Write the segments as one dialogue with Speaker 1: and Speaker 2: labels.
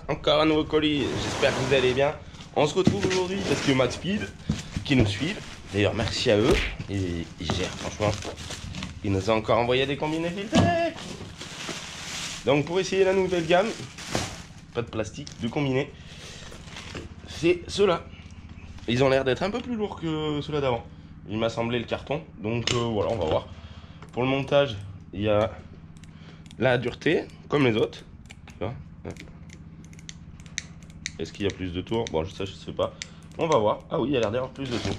Speaker 1: Encore un nouveau colis, j'espère que vous allez bien. On se retrouve aujourd'hui parce que Max Speed qui nous suivent, d'ailleurs merci à eux, ils gèrent franchement. Ils nous ont encore envoyé des combinés filtrés. Donc pour essayer la nouvelle gamme, pas de plastique, de combinés, c'est ceux-là. Ils ont l'air d'être un peu plus lourds que ceux-là d'avant. Il m'a semblé le carton, donc voilà, on va voir. Pour le montage, il y a la dureté, comme les autres. Est-ce qu'il y a plus de tours? Bon, ça je sais pas. On va voir. Ah oui, il y a l'air d'avoir plus de tours.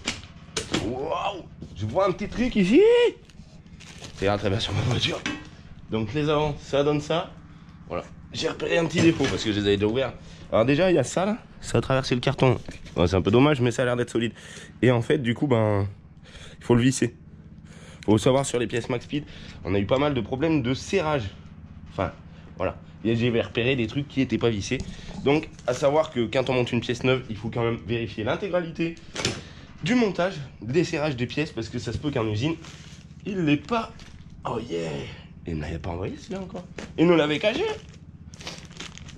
Speaker 1: Waouh! Je vois un petit truc ici. C'est très bien sur ma voiture. Donc les avant, ça donne ça. Voilà. J'ai repéré un petit défaut parce que je les avais déjà ouverts. Alors déjà, il y a ça là. Ça a traversé le carton. Bon, c'est un peu dommage, mais ça a l'air d'être solide. Et en fait, du coup, ben, il faut le visser. Faut savoir, sur les pièces Max Speed, on a eu pas mal de problèmes de serrage. Enfin, voilà. Et j'ai repéré des trucs qui n'étaient pas vissés. Donc, à savoir que quand on monte une pièce neuve, il faut quand même vérifier l'intégralité du montage, des serrages des pièces, parce que ça se peut qu'en usine, il l'ait pas. Oh yeah! Il ne l'avait pas envoyé celui-là encore. Il nous l'avait caché.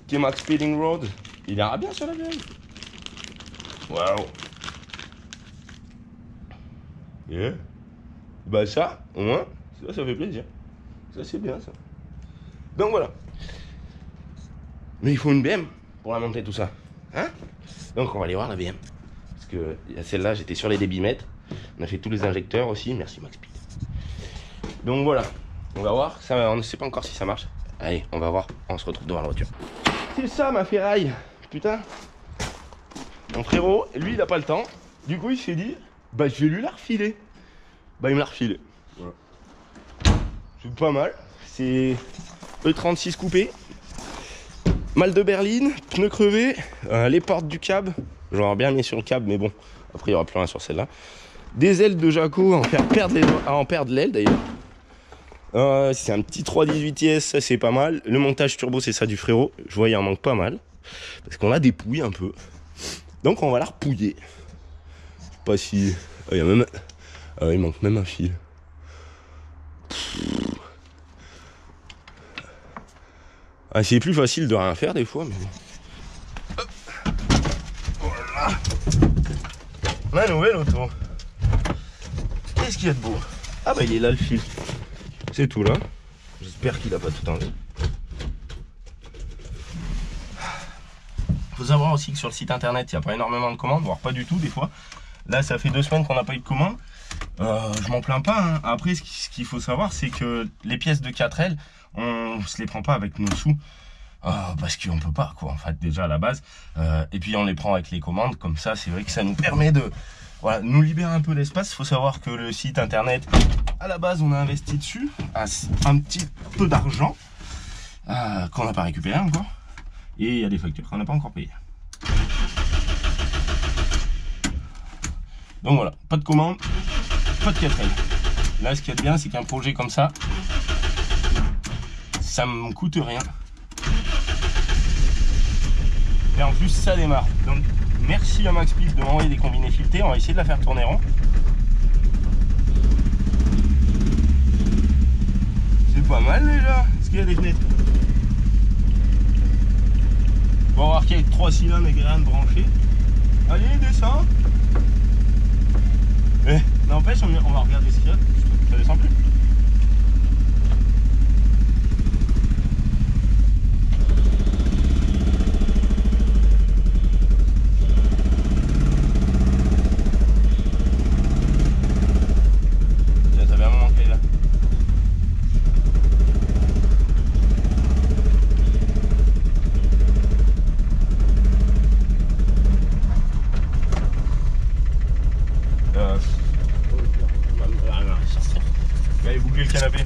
Speaker 1: Qui est Max Speeding Road. Il ira bien sur la vieille. Waouh! Yeah! Bah ça, au moins, ça fait plaisir. Ça c'est bien ça. Donc voilà. Mais il faut une BM pour la monter tout ça. Hein? Donc on va aller voir la BM. Parce que celle-là, j'étais sur les débitmètres. On a fait tous les injecteurs aussi. Merci Max Speed. Donc voilà. On va voir. Ça, on ne sait pas encore si ça marche. Allez, on va voir. On se retrouve devant la voiture. C'est ça ma ferraille. Putain. Mon frérot, lui, il a pas le temps. Du coup, il s'est dit, bah je vais lui la refiler. Bah il me l'a refilé. Voilà. C'est pas mal. C'est E36 coupé. Mal de berline, pneus crevés, les portes du cab. J'aurais bien mis sur le cab, mais bon, après il n'y aura plus rien sur celle-là. Des ailes de Jaco à en perdre l'aile d'ailleurs. C'est un petit 318S, ça c'est pas mal. Le montage turbo, c'est ça du frérot. Je vois, il en manque pas mal. Parce qu'on la dépouille un peu. Donc on va la repouiller. Je sais pas si. Il y a même. Il manque même un fil. Ah, c'est plus facile de rien faire des fois, mais... Voilà. La nouvelle auto. Qu'est-ce qu'il y a de beau? Ah bah il est là le fil. C'est tout là. J'espère qu'il a pas tout enlevé. Faut savoir aussi que sur le site internet, il n'y a pas énormément de commandes, voire pas du tout des fois. Là, ça fait 2 semaines qu'on n'a pas eu de commande. Je m'en plains pas. Hein. Après, ce qu'il faut savoir, c'est que les pièces de 4L, on se les prend pas avec nos sous. Parce qu'on peut pas, quoi, en fait, déjà à la base. Et puis, on les prend avec les commandes. Comme ça, c'est vrai que ça nous permet de voilà, nous libérer un peu d'espace. Il faut savoir que le site internet, à la base, on a investi dessus un petit peu d'argent qu'on n'a pas récupéré encore. Et il y a des factures qu'on n'a pas encore payées. Donc voilà, pas de commande, pas de 4L. Là, ce qu'il y a de bien, c'est qu'un projet comme ça, ça me coûte rien. Et en plus, ça démarre. Donc, merci à Max Speed de m'envoyer des combinés filetés. On va essayer de la faire tourner rond. C'est pas mal déjà. Est-ce qu'il y a des fenêtres? On va voir qu'il y a 3 cylindres et rien de branché. Allez, descend. Mais n'empêche, on va regarder ce qu'il y a. Ça descend plus. Ça fait un moment qu'elle est là. Allez bouger le canapé.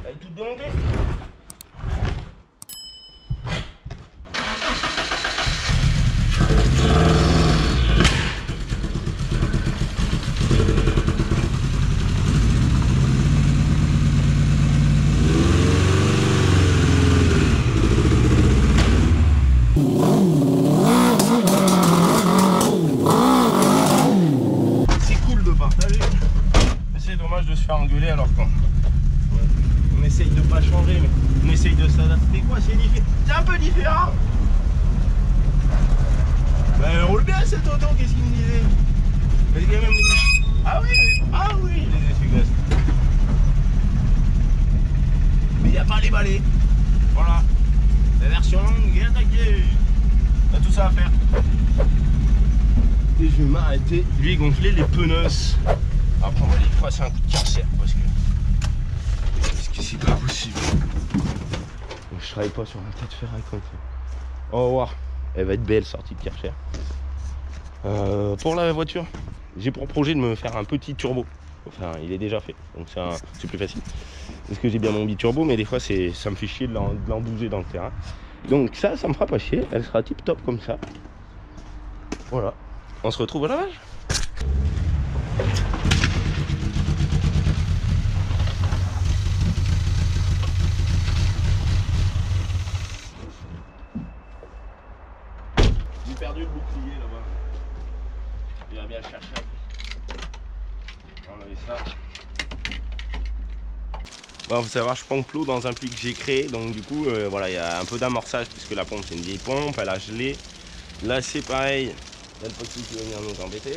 Speaker 1: Elle est toute démontée. C'est dommage de se faire engueuler alors qu'on essaye de pas changer, mais on essaye de s'adapter. Quoi, c'est un peu différent. Ben, elle roule bien cette auto, qu'est-ce qu'il me disait? Parce qu'il y a même des... Ah oui, les essuie-glaces. Mais il n'y a pas les balais. Voilà. La version longue et attaquée. On a tout ça à faire. Et je vais m'arrêter, lui gonfler les pneus. Après on va aller passer un coup de carcère parce que c'est pas possible. Donc, je travaille pas sur un tas de ferraille comme ça. Au revoir. Elle va être belle sortie de Karcher. Pour la voiture, j'ai pour projet de me faire un petit turbo. Enfin, il est déjà fait, donc c'est plus facile. Parce que j'ai bien mon biturbo, mais des fois ça me fait chier de l'en bouger dans le terrain. Donc ça me fera pas chier. Elle sera tip top comme ça. Voilà. On se retrouve au lavage. J'ai perdu le bouclier là-bas. Il va bien le chercher. On va enlever ça. Bon, faut savoir, je pompe l'eau dans un puits que j'ai créé, donc du coup, voilà, il y a un peu d'amorçage puisque la pompe c'est une vieille pompe, elle a gelé. Là c'est pareil, il y a le petit qui va venir nous embêter.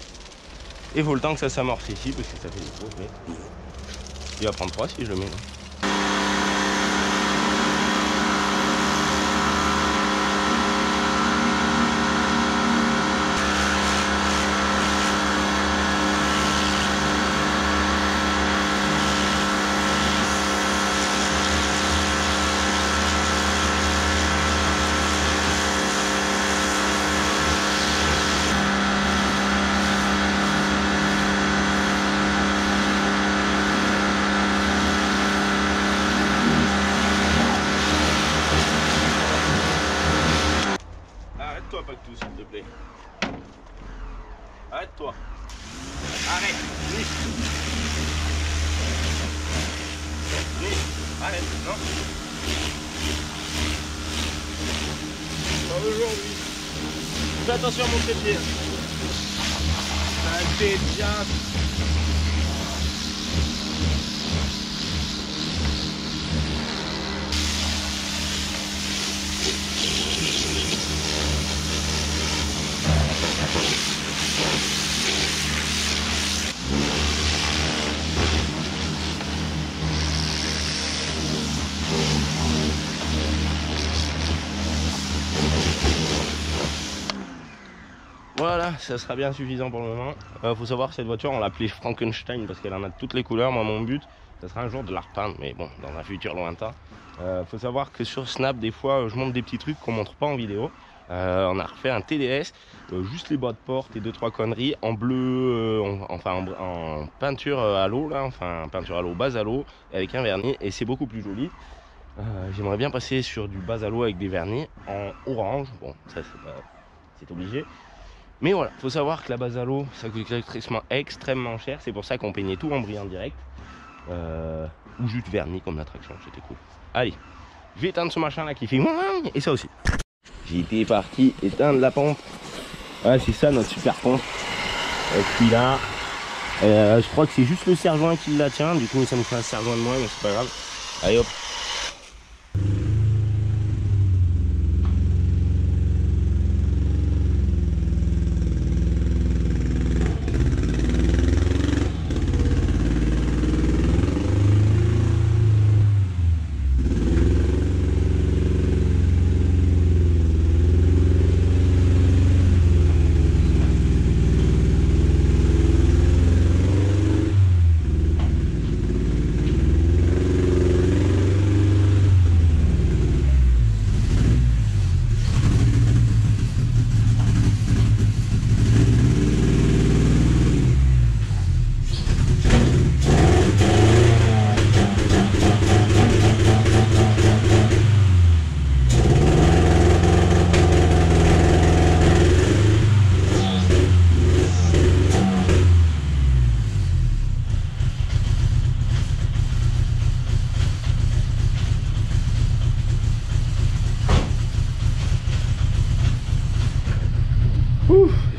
Speaker 1: Et il faut le temps que ça s'amorce ici parce que ça fait des trous. Mais... il va prendre 3 si je le mets là. Arrête-toi, Pactou, s'il te plaît. Arrête-toi. Arrête. Oui. Oui. Arrête. Non. Pas aujourd'hui. Fais attention à mon trépied. Ça dévient. Voilà, ça sera bien suffisant pour le moment. Faut savoir que cette voiture, on l'a appelée Frankenstein parce qu'elle en a toutes les couleurs. Moi, mon but, ça sera un jour de la repeindre, mais bon, dans un futur lointain. Faut savoir que sur Snap, des fois, je montre des petits trucs qu'on montre pas en vidéo. On a refait un TDS, juste les bas de porte et 2-3 conneries en bleu, en peinture à l'eau, là, enfin peinture à l'eau, base à l'eau, avec un vernis, et c'est beaucoup plus joli. J'aimerais bien passer sur du base à l'eau avec des vernis en orange. Bon, ça c'est obligé. Mais voilà, faut savoir que la base à l'eau, ça coûte extrêmement cher. C'est pour ça qu'on peignait tout en brillant direct. Ou juste vernis comme l'attraction, c'était cool. Allez, je vais éteindre ce machin là qui fait et ça aussi. J'ai été parti éteindre la pompe. Ouais, c'est ça notre super pompe. Et puis là, je crois que c'est juste le serre-joint qui la tient. Du coup, ça nous fait un serre-joint de moins, mais c'est pas grave. Allez hop.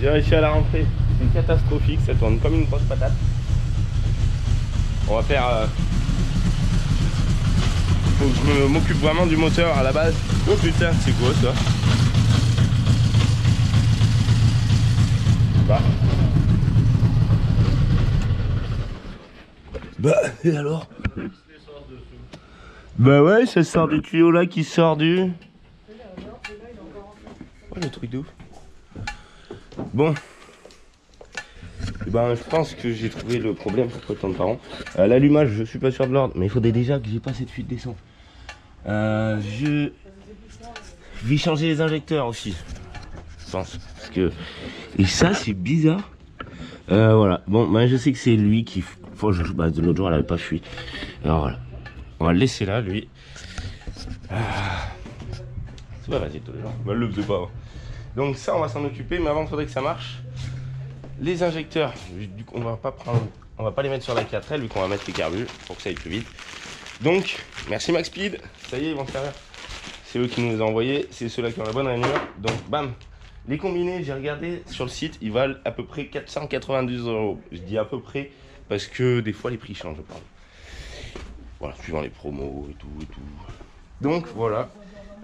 Speaker 1: J'ai réussi à la rentrer, c'est catastrophique, ça tourne comme une grosse patate. On va faire Faut que je m'occupe vraiment du moteur à la base. Oh putain, c'est quoi ça? Bah, et alors? Bah ouais, ça sort du tuyau là qui sort du... Oh le truc de ouf. Bon. Ben je pense que j'ai trouvé le problème pour tant de parents. L'allumage, je suis pas sûr de l'ordre, mais il faudrait déjà que j'ai pas cette fuite d'essence. Je vais changer les injecteurs aussi. Je pense. Parce que... Et ça c'est bizarre. Voilà. Bon, ben je sais que c'est lui qui... Faut que bah, de l'autre jour elle avait pas fui. Alors voilà. On va le laisser là, lui. C'est pas facile tous les jours. Bah, le faisait pas. Hein. Donc ça, on va s'en occuper, mais avant, il faudrait que ça marche. Les injecteurs, du coup, on va pas les mettre sur la 4L, vu qu'on va mettre les carbus pour que ça aille plus vite. Donc, merci Max Speed. Ça y est, ils vont servir. C'est eux qui nous les ont envoyés. C'est ceux-là qui ont la bonne rainure. Donc, bam. Les combinés, j'ai regardé sur le site, ils valent à peu près 492 €. Je dis à peu près parce que des fois, les prix changent, je parle. Voilà, suivant les promos et tout et tout. Donc voilà,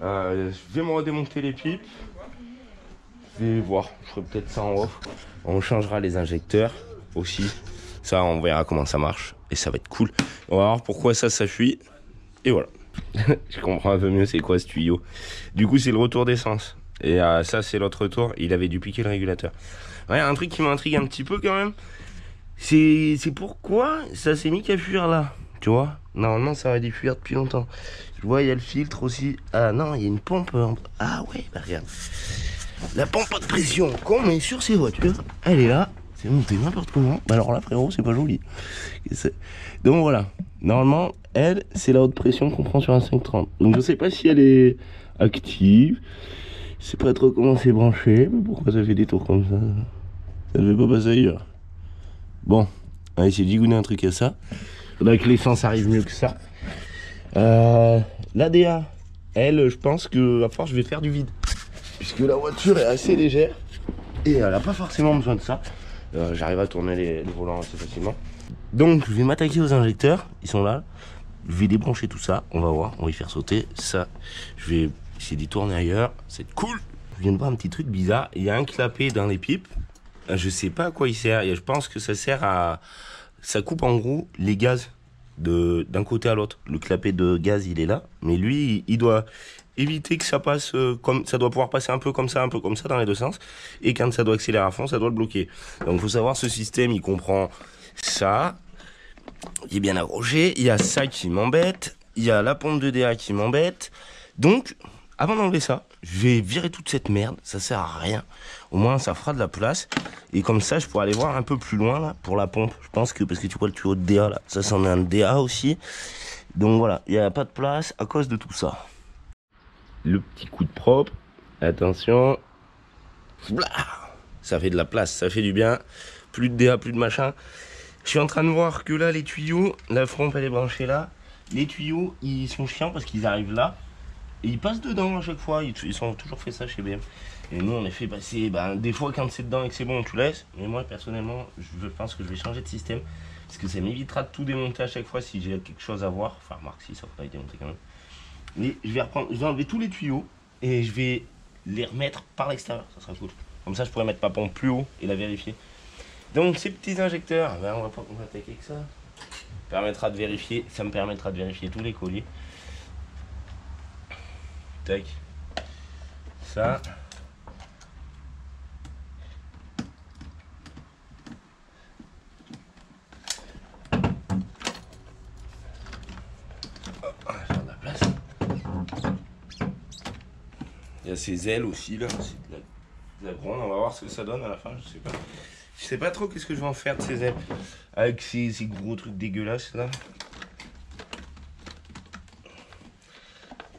Speaker 1: je vais me redémonter les pipes. Je vais voir, je ferai peut-être ça en off. On changera les injecteurs aussi. Ça, on verra comment ça marche et ça va être cool. On va voir pourquoi ça fuit. Et voilà. Je comprends un peu mieux c'est quoi ce tuyau. Du coup, c'est le retour d'essence. Et ça, c'est l'autre retour. Il avait dû piquer le régulateur. Ouais, un truc qui m'intrigue un petit peu quand même. C'est pourquoi ça s'est mis qu'à fuir là. Tu vois, normalement ça aurait dû fuir depuis longtemps. Je vois, il y a le filtre aussi. Ah non, il y a une pompe. Ah ouais, bah regarde. La pompe à de pression qu'on met sur ces voitures, elle est là. C'est monté n'importe comment. Bah alors là, frérot, c'est pas joli. Donc voilà. Normalement, elle, c'est la haute pression qu'on prend sur un 530. Donc je sais pas si elle est active. Je sais pas trop comment c'est branché. Mais pourquoi ça fait des tours comme ça? Ça ne fait pas passer ailleurs. Bon, on va essayer de gigouner un truc à ça. Faudrait que l'essence arrive mieux que ça. L'ADA, elle, je pense que à force je vais faire du vide. Puisque la voiture est assez légère. Et elle n'a pas forcément besoin de ça. J'arrive à tourner les volants assez facilement. Donc je vais m'attaquer aux injecteurs. Ils sont là. Je vais débrancher tout ça. On va voir. On va y faire sauter. Ça, je vais essayer d'y tourner ailleurs. C'est cool. Je viens de voir un petit truc bizarre. Il y a un clapet dans les pipes. Je sais pas à quoi il sert. Et je pense que ça sert à... Ça coupe en gros les gaz d'un côté à l'autre. Le clapet de gaz il est là, mais lui il doit éviter que ça passe comme ça doit pouvoir passer un peu comme ça dans les deux sens. Et quand ça doit accélérer à fond, ça doit le bloquer. Donc faut savoir ce système il comprend ça. Il est bien accroché. Il y a ça qui m'embête. Il y a la pompe de DA qui m'embête. Donc avant d'enlever ça, je vais virer toute cette merde. Ça sert à rien. Au moins, ça fera de la place. Et comme ça, je pourrais aller voir un peu plus loin là pour la pompe. Je pense que parce que tu vois le tuyau de DA là, ça c'en est un DA aussi. Donc voilà, il n'y a pas de place à cause de tout ça. Le petit coup de propre. Attention. Ça fait de la place, ça fait du bien. Plus de DA, plus de machin. Je suis en train de voir que là, les tuyaux, la pompe elle est branchée là. Les tuyaux, ils sont chiants parce qu'ils arrivent là. Et ils passent dedans à chaque fois, ils ont toujours fait ça chez BM. Et nous on est fait passer, des fois quand c'est dedans et que c'est bon on te laisse. Mais moi personnellement, je pense que je vais changer de système. Parce que ça m'évitera de tout démonter à chaque fois si j'ai quelque chose à voir. Enfin remarque si ça ne faut pas être démonté quand même. Mais je vais enlever tous les tuyaux et je vais les remettre par l'extérieur, ça sera cool. Comme ça je pourrais mettre ma pompe plus haut et la vérifier. Donc ces petits injecteurs, on va pas attaquer avec ça. Ça me permettra de vérifier tous les colliers. Tac. Ça. On va faire de la place. Il y a ces ailes aussi là. C'est de la gronde. On va voir ce que ça donne à la fin. Je sais pas. Je sais pas trop qu'est-ce que je vais en faire de ces ailes. Avec ces gros trucs dégueulasses là.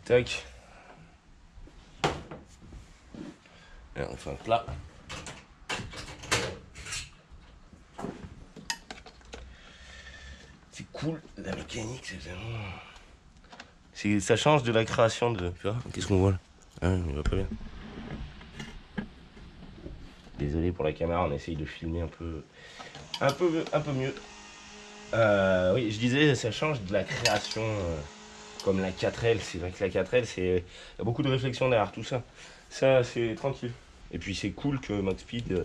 Speaker 1: Tac. Et on fait un plat. C'est cool, la mécanique, c'est vraiment... Ça change de la création de... Tu vois, qu'est-ce qu'on voit là? Ah, il va pas bien. Désolé pour la caméra, on essaye de filmer un peu mieux. Oui, je disais, ça change de la création Comme la 4L, c'est vrai que la 4L, il y a beaucoup de réflexion derrière tout ça. Ça, c'est tranquille. Et puis c'est cool que Max-Speed,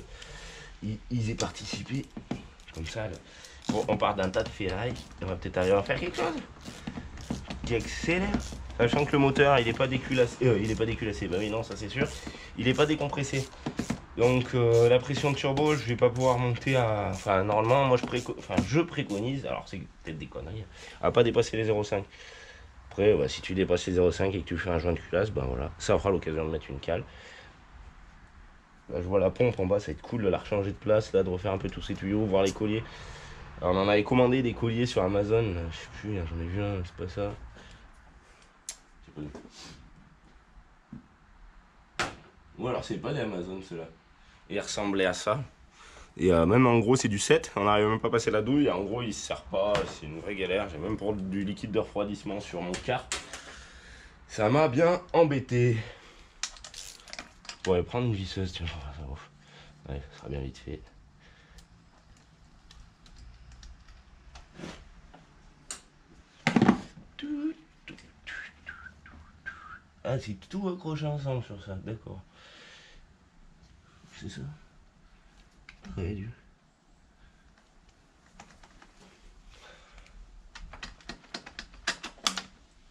Speaker 1: ils aient participé. Comme ça, là. Bon, on part d'un tas de ferraille. On va peut-être arriver à faire quelque chose qui accélère. Sachant que le moteur, il n'est pas déculassé. Il n'est pas déculassé, bah oui, non, ça c'est sûr. Il n'est pas décompressé. Donc la pression de turbo, je vais pas pouvoir monter à... Enfin, normalement, moi je préconise, alors c'est peut-être des conneries, à pas dépasser les 0,5. Après, bah, si tu dépasses les 0,5 et que tu fais un joint de culasse, ben voilà, ça fera l'occasion de mettre une cale. Là, je vois la pompe en bas, ça va être cool de la rechanger de place, là, de refaire un peu tous ces tuyaux, voir les colliers. Alors, on en avait commandé des colliers sur Amazon, je sais plus, j'en ai vu un, c'est pas ça. Je sais pas. Ou alors c'est pas des Amazon ceux-là. Il ressemblait à ça. Et même en gros c'est du 7, on n'arrive même pas à passer la douille, en gros il se sert pas, c'est une vraie galère, j'ai même pour du liquide de refroidissement sur mon car. Ça m'a bien embêté. Je pourrais prendre une visseuse, tiens, ouais, ça sera bien vite fait. Ah, c'est tout accroché ensemble sur ça, d'accord. C'est ça. Très dur.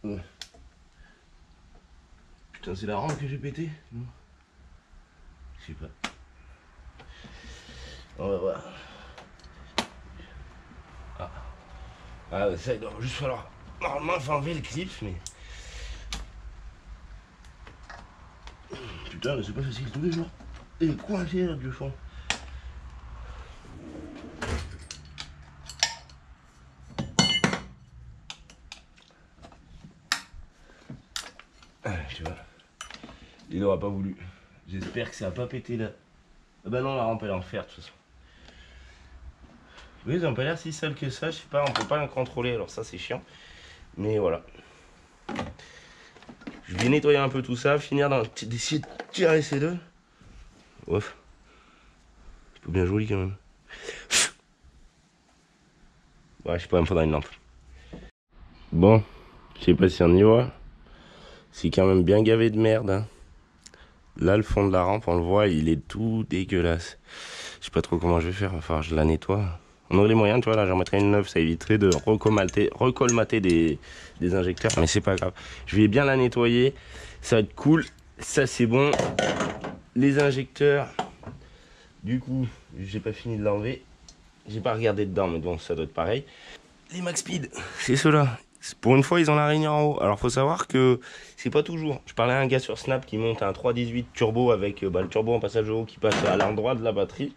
Speaker 1: Ouais. Putain, c'est la rampe que j'ai pété? Non. Je sais pas. On va voir. Ah, ça, il doit juste falloir... Normalement, il faut enlever le clip, mais... Putain, mais c'est pas facile tous les jours. Et coincé là du fond. Ah, tu vois. Il aura pas voulu. J'espère que ça a pas pété là. Ah bah non, la rampe elle est en fer de toute façon. Oui, ils ont pas l'air si sales que ça, je sais pas, on peut pas la contrôler, alors ça c'est chiant. Mais voilà. Je vais nettoyer un peu tout ça, finir d'essayer de tirer ces deux. Ouf. C'est pas bien joli quand même. Ouais, je sais pas, il me faudra une lampe. Bon, je sais pas si on y voit. C'est quand même bien gavé de merde. Hein. Là, le fond de la rampe, on le voit, il est tout dégueulasse. Je sais pas trop comment je vais faire, enfin, je la nettoie. On aurait les moyens, tu vois, là, j'en mettrais une neuve, ça éviterait de recolmater des injecteurs, mais c'est pas grave. Je vais bien la nettoyer, ça va être cool, ça c'est bon. Les injecteurs, du coup, j'ai pas fini de l'enlever. J'ai pas regardé dedans, mais bon, ça doit être pareil. Les Max-Speed, c'est ceux-là. Pour une fois, ils ont la rainière en haut. Alors, faut savoir que c'est pas toujours. Je parlais à un gars sur Snap qui monte un 318 turbo avec le turbo en passage haut qui passe à l'endroit de la batterie.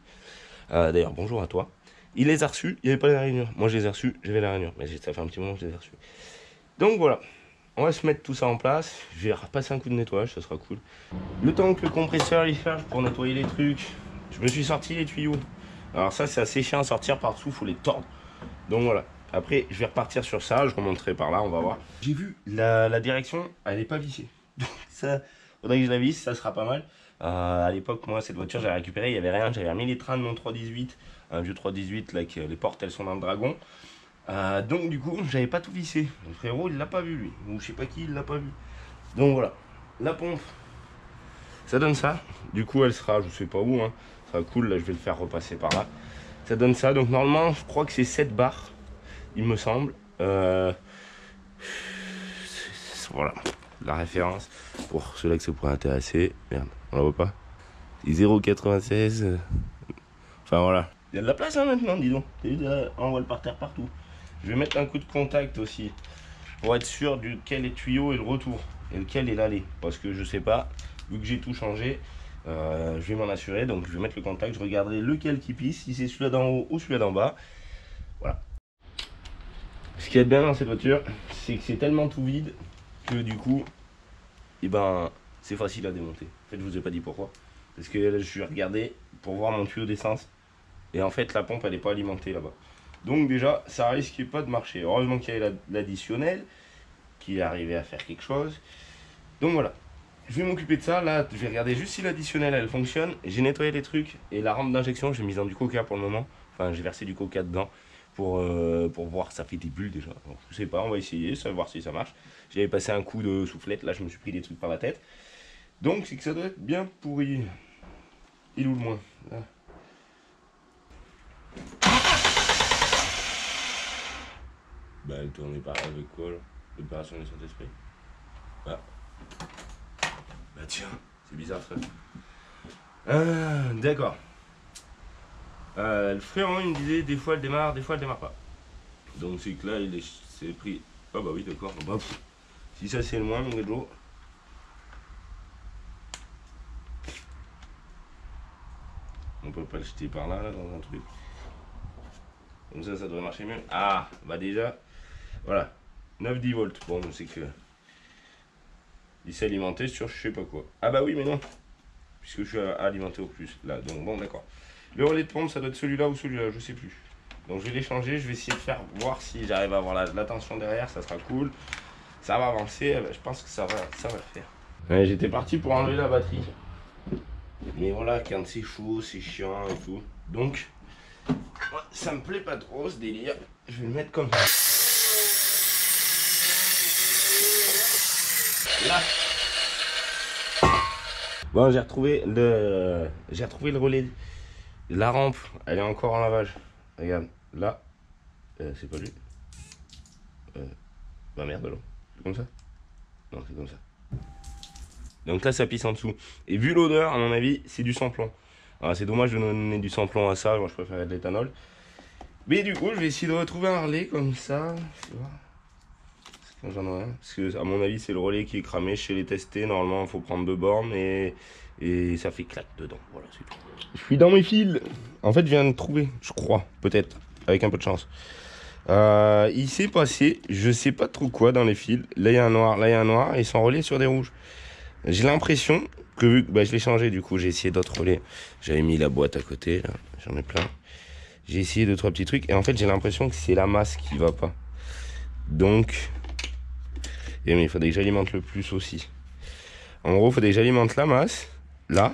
Speaker 1: D'ailleurs, bonjour à toi. Il les a reçus, il n'y avait pas la rainure. Moi, je les ai reçus, j'avais la rainure. Mais ça fait un petit moment que je les ai reçus. Donc voilà, on va se mettre tout ça en place. Je vais repasser un coup de nettoyage, ça sera cool. Le temps que le compresseur il charge pour nettoyer les trucs, je me suis sorti les tuyaux. Alors ça, c'est assez chiant à sortir par dessous, il faut les tordre. Donc voilà. Après, je vais repartir sur ça, je remonterai par là, on va voir. J'ai vu, la direction, elle n'est pas vissée. Donc ça, faudrait que je la visse, ça sera pas mal. À l'époque, moi, cette voiture, j'avais récupéré, il n'y avait rien. J'avais remis les trains de mon 318, un vieux 318, là, que les portes, elles sont dans le dragon. Donc du coup, j'avais pas tout vissé. Mon frérot, il l'a pas vu, lui. Ou je sais pas qui, il l'a pas vu. Donc voilà, la pompe, ça donne ça. Du coup, elle sera, je sais pas où, hein. Ça sera cool, là, je vais le faire repasser par là. Ça donne ça, donc normalement, je crois que c'est 7 barres. Il me semble. Voilà, la référence pour ceux-là que ça pourrait intéresser. Merde, on la voit pas. 0,96. Enfin voilà. Il y a de la place hein, maintenant, dis donc. On voit le parterre partout. Je vais mettre un coup de contact aussi pour être sûr duquel est le tuyau et le retour et lequel est l'aller. Parce que je sais pas, vu que j'ai tout changé, je vais m'en assurer. Donc je vais mettre le contact, je regarderai lequel qui pisse, si c'est celui-là d'en haut ou celui-là d'en bas. Voilà. Ce qui est bien dans cette voiture, c'est que c'est tellement tout vide que du coup, eh ben, c'est facile à démonter. En fait, je vous ai pas dit pourquoi. Parce que là, je suis regardé pour voir mon tuyau d'essence. Et en fait, la pompe, elle n'est pas alimentée là-bas. Donc déjà, ça risque pas de marcher. Heureusement qu'il y avait l'additionnel, qui est arrivé à faire quelque chose. Donc voilà. Je vais m'occuper de ça. Là, je vais regarder juste si l'additionnel, elle fonctionne. J'ai nettoyé les trucs. Et la rampe d'injection, j'ai mis dans du coca pour le moment. Enfin, j'ai versé du coca dedans. pour voir, ça fait des bulles déjà. Donc, je sais pas, on va essayer, ça va voir si ça marche. J'avais passé un coup de soufflette, là je me suis pris des trucs par la tête. Donc c'est que ça doit être bien pourri. Il ou le moins. Là. Bah elle tournait pas avec quoi là? L'opération du Saint-Esprit. Bah. Bah tiens, c'est bizarre ça. D'accord. Le frérot il me disait des fois elle démarre pas. Donc c'est que là il s'est pris. Ah bah oui d'accord. Bah, si ça c'est le moins mon gars. On peut pas le jeter par là, dans un truc. Comme ça devrait marcher mieux. Ah bah déjà. Voilà. 9-10 volts. Bon c'est que. Il s'est alimenté sur je sais pas quoi. Ah bah oui mais non. Puisque je suis alimenté au plus. Là donc bon d'accord. Le relais de pompe ça doit être celui-là ou celui-là, je sais plus. Donc je vais les changer, je vais essayer de faire voir si j'arrive à avoir la tension derrière, ça sera cool. Ça va avancer, je pense que ça va le faire. Ouais, j'étais parti pour enlever la batterie. Mais voilà, quand c'est chaud, c'est chiant et tout. Donc, ouais, ça me plaît pas trop ce délire. Je vais le mettre comme ça. Là. Bon, j'ai retrouvé le relais. La rampe, elle est encore en lavage. Regarde, là. C'est pas lui. Bah merde alors. C'est comme ça? Non, c'est comme ça. Donc là, ça pisse en dessous. Et vu l'odeur, à mon avis, c'est du sans-plomb. Alors c'est dommage de donner du sans-plomb à ça. Moi, je préfère de l'éthanol. Mais du coup, je vais essayer de retrouver un relais comme ça. J'en ai un. Parce que, à mon avis, c'est le relais qui est cramé. Je sais les tester. Normalement, il faut prendre 2 bornes et ça fait clac dedans. Voilà, c'est tout. Je suis dans mes fils. En fait, je viens de trouver, je crois, peut-être, avec un peu de chance. Il s'est passé, je sais pas trop quoi dans les fils. Là, il y a un noir, là, il y a un noir. Et ils sont reliés sur des rouges. J'ai l'impression que vu que bah, je l'ai changé, du coup, j'ai essayé d'autres relais. J'avais mis la boîte à côté, là. J'en ai plein. J'ai essayé 2-3 petits trucs. Et en fait, j'ai l'impression que c'est la masse qui va pas. Donc... Et mais il faudrait que j'alimente le plus aussi. En gros, il faudrait que j'alimente la masse, là,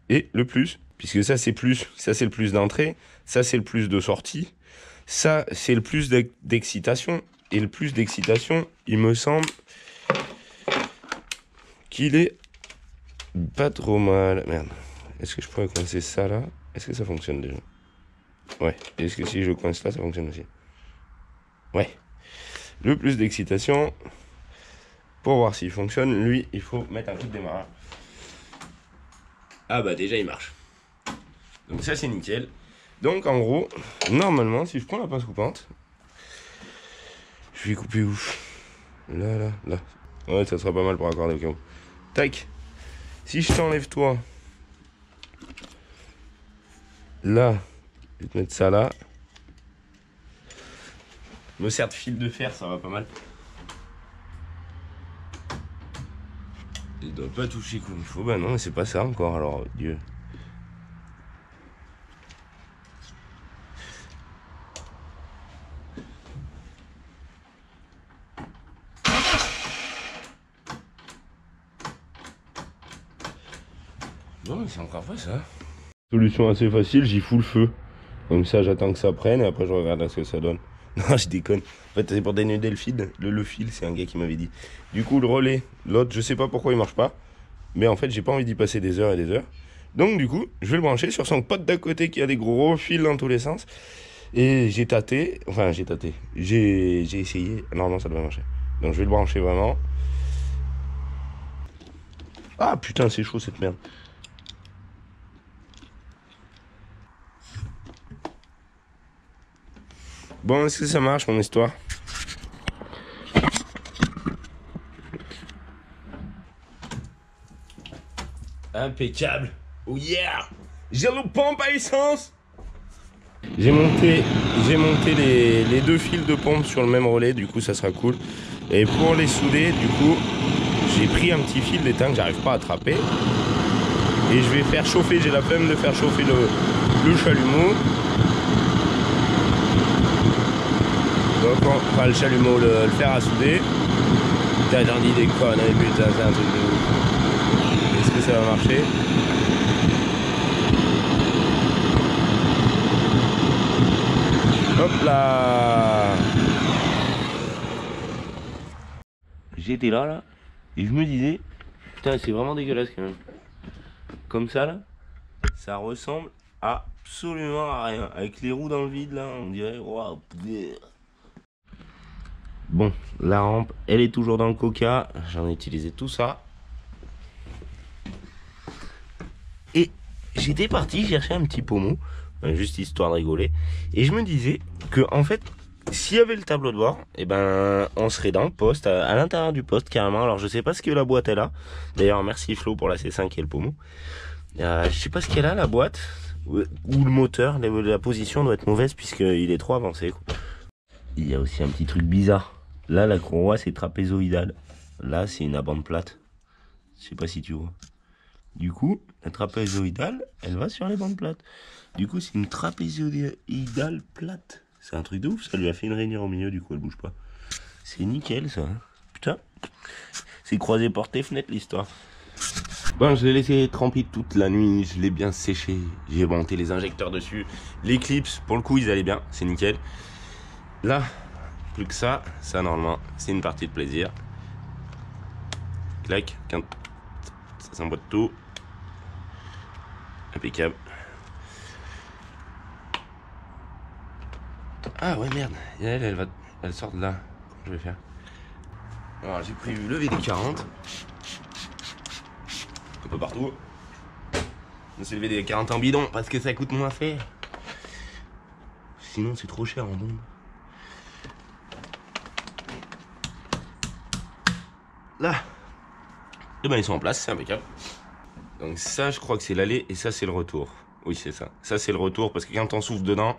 Speaker 1: et le plus. Puisque ça, c'est plus. Ça, c'est le plus d'entrée. Ça, c'est le plus de sortie. Ça, c'est le plus d'excitation. Et le plus d'excitation, il me semble qu'il est pas trop mal. Merde. Est-ce que je pourrais coincer ça là? Est-ce que ça fonctionne déjà? Ouais. Est-ce que si je coince là, ça fonctionne aussi? Ouais. Le plus d'excitation. Pour voir s'il fonctionne, lui, il faut mettre un coup de démarrage. Ah bah déjà, il marche. Donc ça, c'est nickel. Donc en gros, normalement, si je prends la pince coupante, je vais couper où? Là. Ouais, ça sera pas mal pour accorder au cas où. Tac. Si je t'enlève toi, là, je vais te mettre ça là. Me sert de fil de fer, ça va pas mal. Il doit pas toucher comme il faut. Bah non, mais c'est pas ça encore, alors, Dieu. Non, mais c'est encore pas ça. Solution assez facile, j'y fous le feu. Comme ça, j'attends que ça prenne et après, je regarde ce que ça donne. Non, je déconne. En fait, c'est pour dénuder le fil. Le fil, c'est un gars qui m'avait dit. Du coup, le relais, l'autre, je sais pas pourquoi il marche pas. Mais en fait, j'ai pas envie d'y passer des heures et des heures. Donc, du coup, je vais le brancher sur son pote d'à côté qui a des gros fils dans tous les sens. Et j'ai tâté. Enfin, j'ai tâté. J'ai essayé. Normalement, ça devrait marcher. Donc, je vais le brancher vraiment. Ah, putain, c'est chaud cette merde. Bon, est-ce que ça marche, mon histoire? Impeccable. Oh yeah. J'ai le pompe à essence. J'ai monté les 2 fils de pompe sur le même relais, du coup ça sera cool. Et pour les souder, du coup, j'ai pris un petit fil d'étain que j'arrive pas à attraper. Et je vais faire chauffer, j'ai la flemme de faire chauffer le chalumeau. Donc, enfin le chalumeau, le fer à souder. Putain, j'en dis des conneries, putain, c'est un truc de ouf. Est-ce que ça va marcher? Hop là. J'étais là, et je me disais, putain, c'est vraiment dégueulasse quand même. Comme ça, là, ça ressemble absolument à rien. Avec les roues dans le vide, là, on dirait, waouh. Bon, la rampe, elle est toujours dans le coca. J'en ai utilisé tout ça. Et j'étais parti chercher un petit pommeau, juste histoire de rigoler. Et je me disais que, en fait, s'il y avait le tableau de bord, eh ben, on serait dans le poste, à l'intérieur du poste carrément. Alors je sais pas ce que la boîte est là. D'ailleurs, merci Flo pour la C5 et le pommeau. Je sais pas ce qu'elle a la boîte, ou le moteur. La position doit être mauvaise puisqu'il est trop avancé, quoi. Il y a aussi un petit truc bizarre. Là, la courroie c'est trapézoïdal. Là, c'est une abande plate. Je sais pas si tu vois. Du coup, la trapézoïdale, elle va sur les bandes plates. Du coup, c'est une trapézoïdale plate. C'est un truc de ouf, ça lui a fait une rainière au milieu, du coup elle bouge pas. C'est nickel ça. Putain, c'est croisé porte et fenêtre l'histoire. Bon, je l'ai laissé tremper toute la nuit, je l'ai bien séché. J'ai monté les injecteurs dessus. Les clips, pour le coup, ils allaient bien, c'est nickel. Là, plus que ça normalement, c'est une partie de plaisir. Clac, ça s'emboîte tout. Impeccable. Ah ouais merde, elle sort de là. Comment je vais faire? Alors j'ai prévu le VD40. Un peu partout. C'est le VD40 en bidon parce que ça coûte moins cher. Sinon c'est trop cher en bombe. Là. Et ben ils sont en place, c'est impeccable. Donc ça je crois que c'est l'aller et ça c'est le retour. Oui c'est ça. Ça c'est le retour parce que quand on souffle dedans,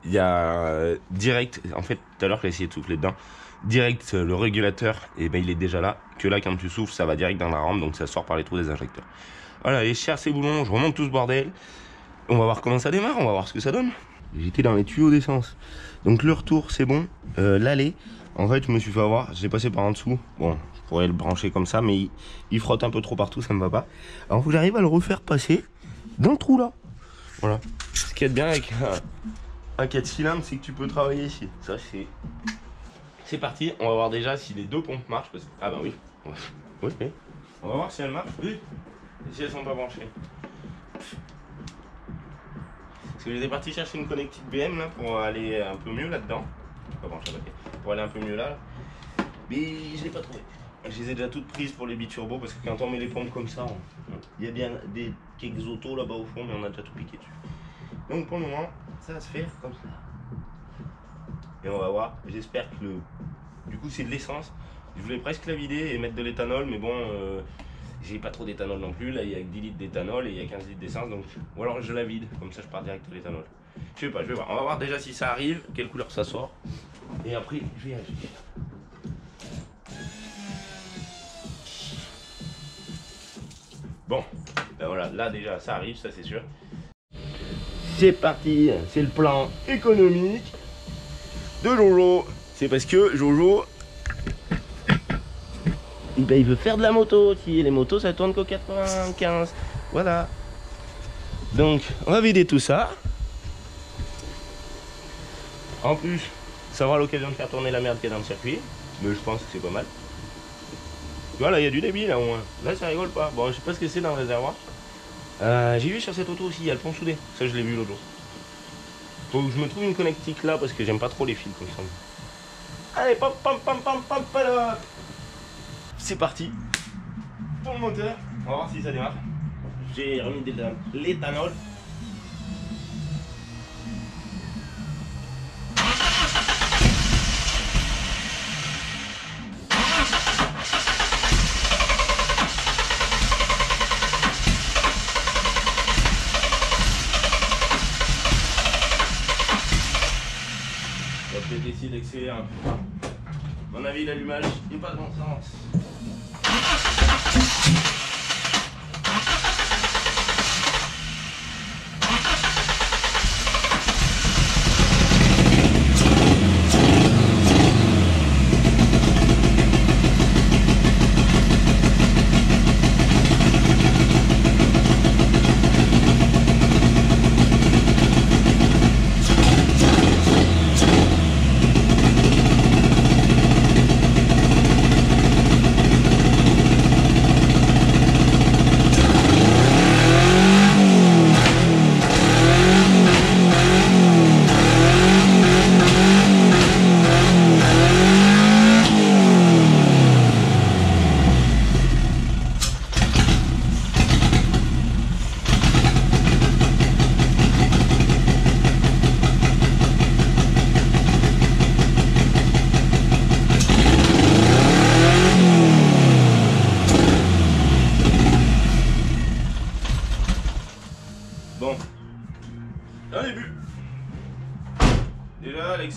Speaker 1: il y a direct, en fait tout à l'heure j'ai essayé de souffler dedans, direct le régulateur, et ben il est déjà là, que là quand tu souffles ça va direct dans la rampe, donc ça sort par les trous des injecteurs. Voilà, les chers ces boulons, je remonte tout ce bordel, on va voir comment ça démarre, on va voir ce que ça donne. J'étais dans les tuyaux d'essence, donc le retour c'est bon, l'aller, en fait je me suis fait avoir, j'ai passé par en dessous, bon je pourrais le brancher comme ça, mais il frotte un peu trop partout, ça me va pas. Alors faut que j'arrive à le refaire passer dans le trou là, voilà. Ce qui est bien avec un 4 cylindres, c'est que tu peux travailler ici. Ça, c'est parti. On va voir déjà si les deux pompes marchent. Parce que... Ah bah oui. Oui, oui. On va voir si elles marchent. Oui. Et si elles sont pas branchées. Parce que j'étais parti chercher une connectique BM là pour aller un peu mieux là-dedans. Pas branché, pour aller un peu mieux là. Mais je l'ai pas trouvé. Je les ai déjà toutes prises pour les biturbo parce que quand on met les pompes comme ça, il y a bien quelques autos là-bas au fond, mais on a déjà tout piqué dessus. Donc pour le moment, ça va se faire comme ça. Et on va voir, j'espère que du coup c'est de l'essence. Je voulais presque la vider et mettre de l'éthanol, mais bon, j'ai pas trop d'éthanol non plus. Là il y a que 10 litres d'éthanol et il y a 15 litres d'essence, donc ou alors je la vide, comme ça je pars direct de l'éthanol. Je sais pas, je vais voir. On va voir déjà si ça arrive, quelle couleur ça sort. Et après, je vais agir. Bon, ben voilà, là déjà ça arrive, ça c'est sûr. C'est parti, c'est le plan économique de Jojo. C'est parce que Jojo, ben, il veut faire de la moto aussi. Les motos ça tourne qu'au 95. Voilà. Donc on va vider tout ça. En plus, ça aura l'occasion de faire tourner la merde qu'il y a dans le circuit. Mais je pense que c'est pas mal. Voilà, il y a du débit là au moins. Là ça rigole pas. Bon, je sais pas ce que c'est dans le réservoir. J'ai vu sur cette auto aussi, il y a le pont soudé. Ça je l'ai vu l'autre jour. Faut que je me trouve une connectique là parce que j'aime pas trop les fils comme ça. Allez, pam pam pam pam pam pam. C'est parti pour le moteur. On va voir si ça démarre. J'ai remis de l'éthanol. On va peut-être essayer d'accélérer un peu. À mon avis, l'allumage n'est pas dans le sens.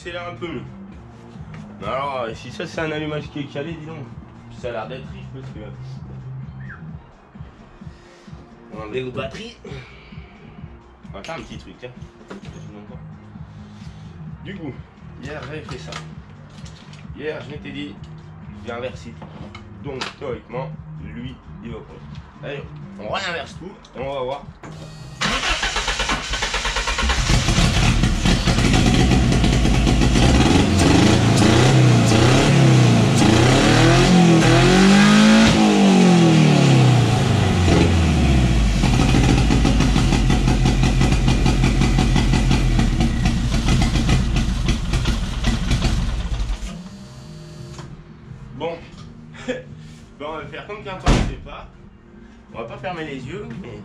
Speaker 1: accélère un peu mieux. Alors, si ça c'est un allumage qui est calé, dis donc, ça a l'air d'être riche parce que... On va enlever nos batteries. On va faire un petit truc, tiens. Du coup, hier j'avais fait ça. Hier je m'étais dit, je vais inverser tout. Donc théoriquement, lui, il va prendre. Allez, on réinverse tout et on va voir. Bon, ben, on va faire comme quand on ne sait pas. On va pas fermer les yeux, mais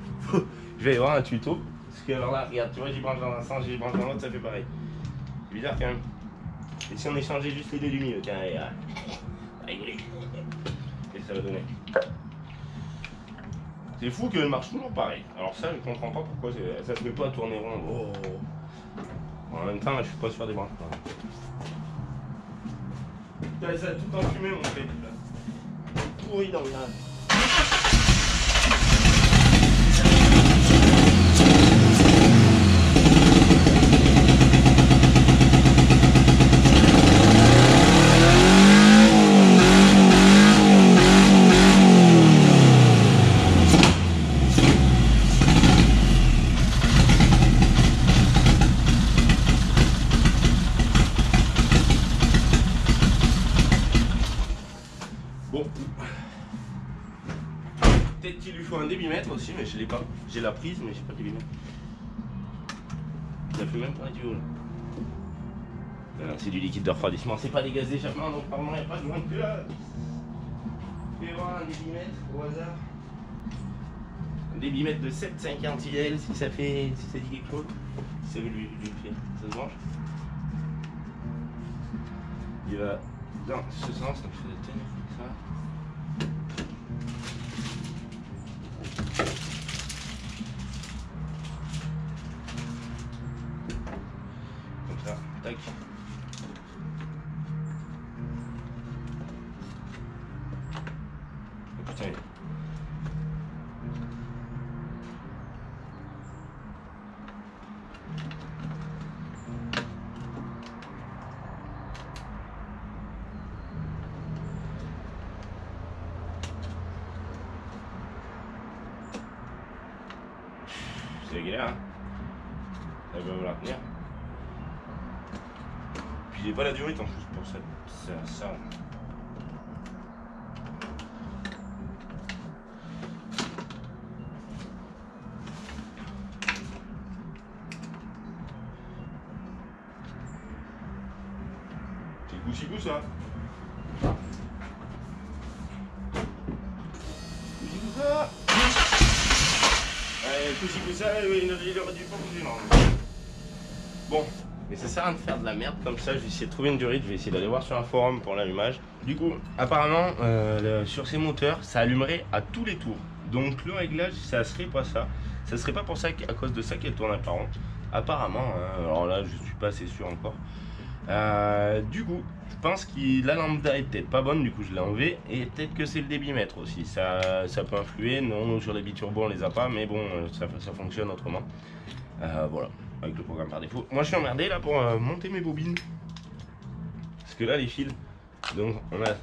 Speaker 1: je vais aller voir un tuto. Parce que alors là, regarde, tu vois, j'y branche dans un sens, j'y branche dans l'autre, ça fait pareil. C'est bizarre quand même. Et si on échangeait juste les deux du milieu, tiens, allez, rigoler. Et ça va donner. C'est fou qu'elle marche toujours pareil. Alors ça, je comprends pas pourquoi ça se met pas à tourner rond. Oh. En même temps, là, je suis pas sûr des branchements. Ça a tout enfumé mon fait. Pourri dans le lave. Bon, peut-être qu'il lui faut un débitmètre aussi, mais je l'ai pas. J'ai la prise, mais j'ai pas de débitmètre. Ça fait même pas un tuyau là. C'est du liquide de refroidissement, c'est pas des gaz d'échappement, donc normalement il n'y a pas de moins que là. Je vais voir un débitmètre au hasard. Un débitmètre de 750 IL si ça dit quelque chose. Si ça veut lui faire, ça se branche. Il va dans ce sens, donc je vais tenir comme ça. Comme ça, tac. Oh putain. C'est la galère, hein. Elle va la tenir. Puis j'ai pas la durite en plus pour ça. Ça. C'est goussi-gou ça. Goussi-gou ça. Tout ça, il aurait dû pas bouger normalement. Bon, mais ça sert à rien de faire de la merde comme ça. Je vais essayer de trouver une durite. Je vais essayer d'aller voir sur un forum pour l'allumage. Du coup, apparemment, sur ces moteurs, ça allumerait à tous les tours. Donc le réglage, ça serait pas ça. Ça serait pas pour ça à cause de ça qu'elle tourne par rond. Apparemment, hein, alors là, je suis pas assez sûr encore. Du coup, je pense que la lambda est peut-être pas bonne, du coup je l'ai enlevé. Et peut-être que c'est le débitmètre aussi, ça peut influer. Non, nous sur les biturbos on les a pas, mais bon, ça fonctionne autrement. Voilà, avec le programme par défaut. Moi je suis emmerdé là pour monter mes bobines. Parce que là les fils, donc on a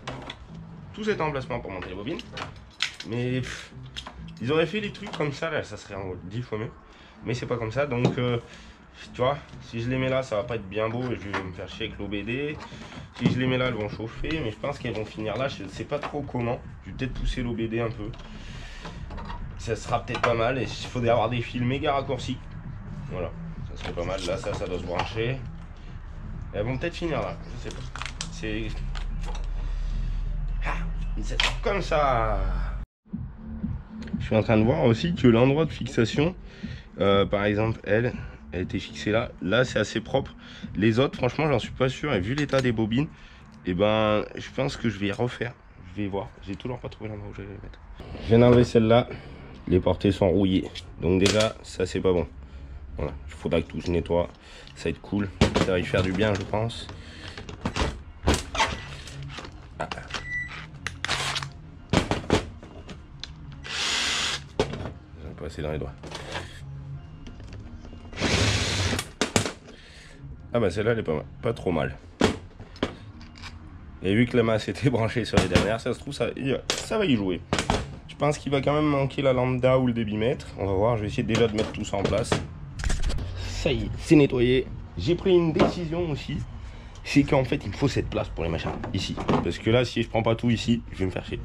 Speaker 1: tout cet emplacement pour monter les bobines. Mais ils auraient fait les trucs comme ça, là ça serait 10 fois mieux. Mais c'est pas comme ça, donc... tu vois, si je les mets là, ça va pas être bien beau et je vais me faire chier avec l'OBD. Si je les mets là, elles vont chauffer, mais je pense qu'elles vont finir là. Je ne sais pas trop comment. Je vais peut-être pousser l'OBD un peu. Ça sera peut-être pas mal. Et il faudrait avoir des fils méga raccourcis. Voilà, ça serait pas mal. Là, ça doit se brancher. Elles vont peut-être finir là. Je sais pas. C'est. C'est comme ça. Je suis en train de voir aussi que l'endroit de fixation, par exemple, elle était fixée là. Là, c'est assez propre. Les autres, franchement, j'en suis pas sûr. Et vu l'état des bobines, et ben, je pense que je vais refaire. Je vais voir. J'ai toujours pas trouvé l'endroit où je vais les mettre. Je viens d'enlever celle-là. Les portées sont rouillées. Donc déjà, ça, c'est pas bon. Voilà. Il faudra que tout se nettoie. Ça va être cool. ça va lui faire du bien, je pense. Ah. Je vais passer dans les doigts. Ah bah celle-là elle est pas trop mal. Et vu que la masse était branchée sur les dernières, ça se trouve ça va y jouer. Je pense qu'il va quand même manquer la lambda ou le débitmètre. On va voir, je vais essayer déjà de mettre tout ça en place. Ça y est, c'est nettoyé. J'ai pris une décision aussi. C'est qu'en fait il me faut cette place pour les machins, ici. Parce que là si je prends pas tout ici, je vais me faire chier.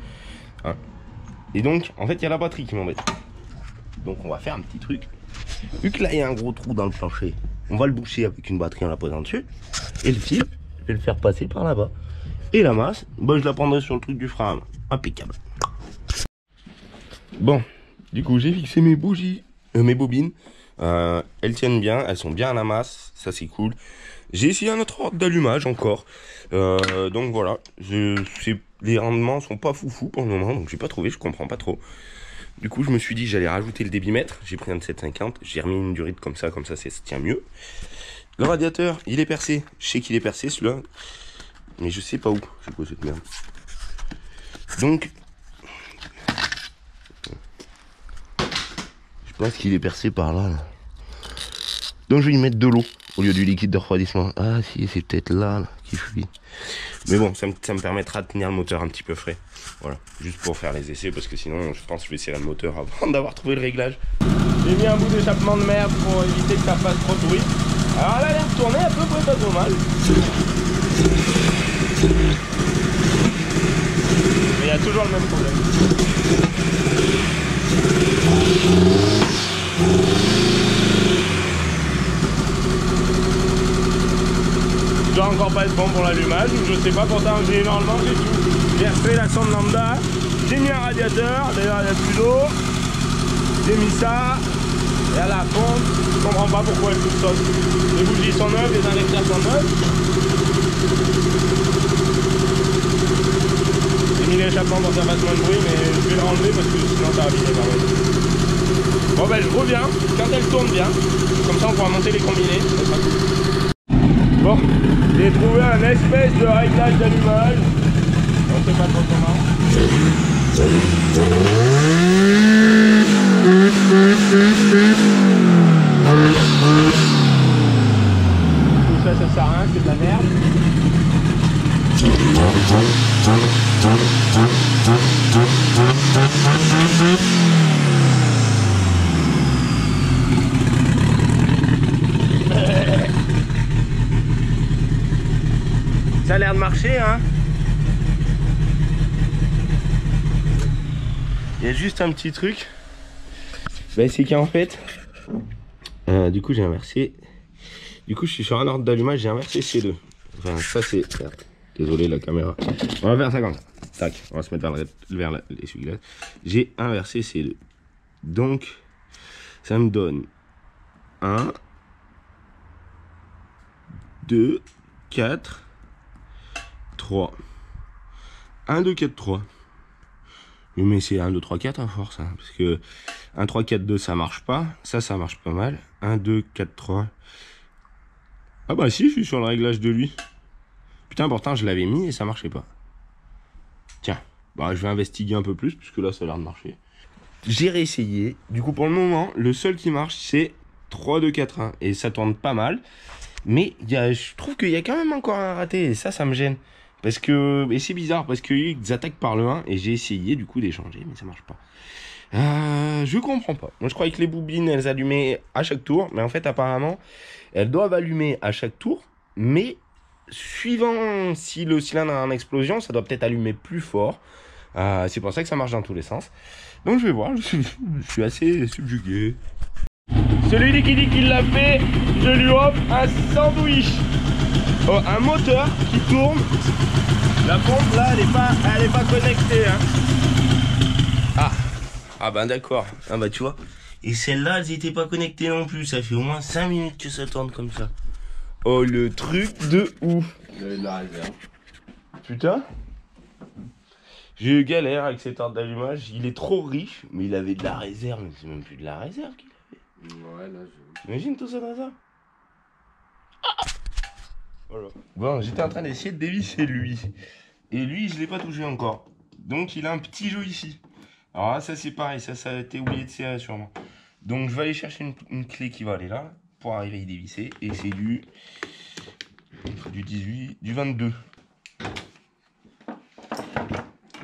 Speaker 1: Hein. Et donc en fait il y a la batterie qui m'embête. Donc on va faire un petit truc. Vu que là il y a un gros trou dans le plancher, on va le boucher avec une batterie en la posant dessus. Et le fil, je vais le faire passer par là-bas. Et la masse, bah, je la prendrai sur le truc du frein à main. Impeccable. Bon, du coup j'ai fixé mes bougies, mes bobines. Elles tiennent bien, elles sont bien à la masse, ça c'est cool. J'ai essayé un autre ordre d'allumage encore. Donc voilà, les rendements sont pas foufou pour le moment, donc j'ai pas trouvé, je comprends pas trop. Du coup je me suis dit j'allais rajouter le débitmètre, j'ai pris un de 750, j'ai remis une durite comme ça ça tient mieux. Le radiateur, il est percé, je sais qu'il est percé celui-là, mais je sais pas où, c'est quoi cette merde. Donc, je pense qu'il est percé par là. Donc je vais y mettre de l'eau au lieu du liquide de refroidissement. Ah si, c'est peut-être là qui fuit. Mais bon, ça me permettra de tenir le moteur un petit peu frais. Voilà, juste pour faire les essais, parce que sinon je pense que je vais essayer le moteur avant d'avoir trouvé le réglage. J'ai mis un bout d'échappement de merde pour éviter que ça fasse trop de bruit. Alors elle a l'air de tourner à peu près pas trop mal. Mais il y a toujours le même problème. Je dois encore pas être bon pour l'allumage, je sais pas, pourtant j'ai normalement j'ai tout. J'ai refait la sonde lambda, j'ai mis un radiateur, d'ailleurs il n'y a plus d'eau. J'ai mis ça, et à la pompe, je comprends pas pourquoi elle tout saute. Les bougies sont neuves, les injecteurs sont neufs. J'ai mis l'échappement pour que ça fasse moins de bruit, mais je vais le renlever parce que sinon ça va abîmer quand même. Bon ben je reviens, quand elle tourne bien, comme ça on pourra monter les combinés. Bon, j'ai trouvé un espèce de réglage d'allumage. On sait pas trop comment. Tout ça, ça sert à rien, c'est de la merde. Ça a l'air de marcher, hein. Il y a juste un petit truc. Ben, c'est qu'en fait, du coup j'ai inversé. Du coup je suis sur un ordre d'allumage, j'ai inversé C2. Enfin ça c'est... Désolé la caméra. On va faire ça comme ça. Tac, on va se mettre vers l'essuie-glace. J'ai inversé C2. Donc ça me donne 1, 2, 4, 3. 1, 2, 4, 3. Mais c'est 1, 2, 3, 4 à force. Hein, parce que 1, 3, 4, 2, ça marche pas. Ça marche pas mal. 1, 2, 4, 3. Ah bah si, je suis sur le réglage de lui. Putain, pourtant, je l'avais mis et ça marchait pas. Tiens, bah je vais investiguer un peu plus, puisque là, ça a l'air de marcher. J'ai réessayé. Du coup, pour le moment, le seul qui marche, c'est 3, 2, 4, 1. Et ça tourne pas mal. Mais je trouve qu'il y a quand même encore un raté. Et ça me gêne. Parce que, et c'est bizarre, parce qu'ils attaquent par le 1 et j'ai essayé du coup d'échanger, mais ça marche pas. Je comprends pas. Moi je croyais que les bobines elles allumaient à chaque tour, mais en fait apparemment elles doivent allumer à chaque tour, mais suivant si le cylindre a une explosion, ça doit peut-être allumer plus fort. C'est pour ça que ça marche dans tous les sens. Donc je vais voir, je suis assez subjugué. Celui qui dit qu'il l'a fait, je lui offre un sandwich. Oh, un moteur qui tourne. La pompe là, elle est pas connectée. Hein. Ah ben d'accord. Ah bah tu vois. Et celle-là, elles n'étaient pas connectées non plus. Ça fait au moins 5 minutes que ça tourne comme ça. Oh le truc de ouf.
Speaker 2: J'avais de la réserve.
Speaker 1: Putain. J'ai eu galère avec cet ordre d'allumage. Il est trop riche, mais il avait de la réserve. Mais c'est même plus de la réserve qu'il avait.
Speaker 2: Ouais, là je...
Speaker 1: Imagine tout ça dans ça. Voilà. Bon, j'étais en train d'essayer de dévisser lui. Et lui, je l'ai pas touché encore. Donc il a un petit jeu ici. Alors là, ça c'est pareil, ça a été oublié de serrer sûrement. Donc je vais aller chercher une clé qui va aller là pour arriver à y dévisser. Et c'est du 18, du 22.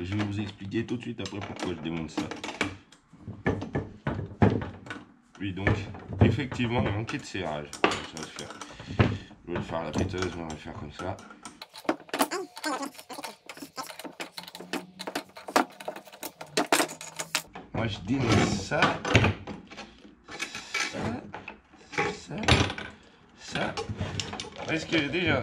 Speaker 1: Et je vais vous expliquer tout de suite après pourquoi je démonte ça. Oui, donc effectivement il manquait de serrage. Ça va se faire. Je vais le faire à la péteuse, on va le faire comme ça. Moi je démonte ça. Ça. Parce que déjà,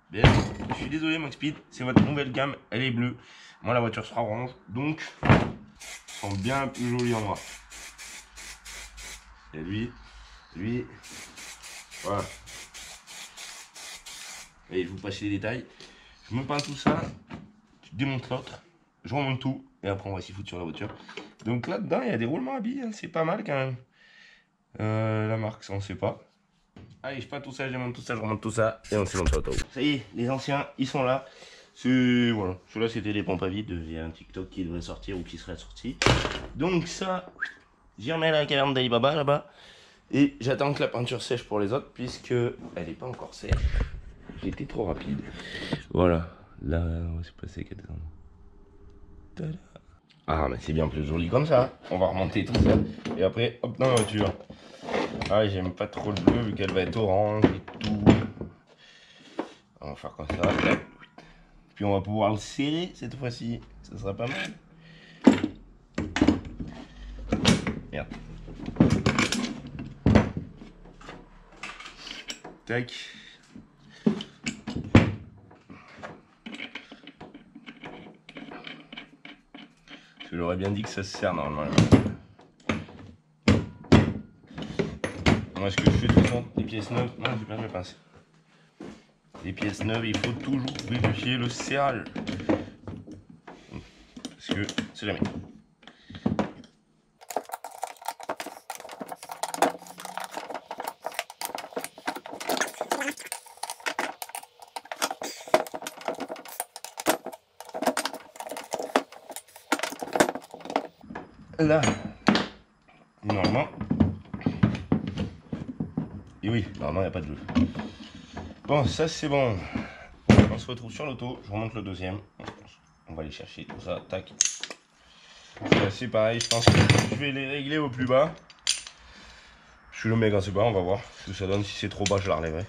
Speaker 1: bien, je suis désolé Max Speed, c'est votre nouvelle gamme, elle est bleue. Moi la voiture sera orange, donc ils sont bien plus jolis en noir. Et lui, voilà. Et je vous passe les détails. Je me peins tout ça, je démonte l'autre, je remonte tout, et après on va s'y foutre sur la voiture. Donc là-dedans, il y a des roulements à billes, hein, c'est pas mal quand même. La marque, ça on sait pas. Allez, je peins tout ça, je démonte tout ça, je remonte tout ça, et on se monte sur l'auto. Ça y est, les anciens, ils sont là. Voilà, ceux-là c'était les pompes à vide, il y a un TikTok qui devrait sortir ou qui serait sorti. Donc ça, j'y remets la caverne d'Alibaba là-bas. Et j'attends que la peinture sèche pour les autres, puisque elle n'est pas encore sèche. J'étais trop rapide. Voilà, là, on va se passer quelques temps. Ah, mais c'est bien plus joli comme ça. On va remonter tout ça. Et après, hop, dans la voiture. Ah, j'aime pas trop le bleu vu qu'elle va être orange et tout. On va faire comme ça. Puis on va pouvoir le serrer cette fois-ci. Ça sera pas mal. Merde. Tac. Je leur ai bien dit que ça se serre normalement. Moi, ce que je fais de toute façon, les pièces neuves, non, j'ai perdu la pince. Les pièces neuves, il faut toujours vérifier le serrage. Parce que c'est jamais. Là, normalement, et oui, normalement il n'y a pas de jeu. Bon, ça c'est bon. On se retrouve sur l'auto, je remonte le deuxième. On va aller chercher tout ça, tac. C'est pareil, je pense que je vais les régler au plus bas. Je suis le mec assez bas, on va voir ce que ça donne. Si c'est trop bas, je la relèverai.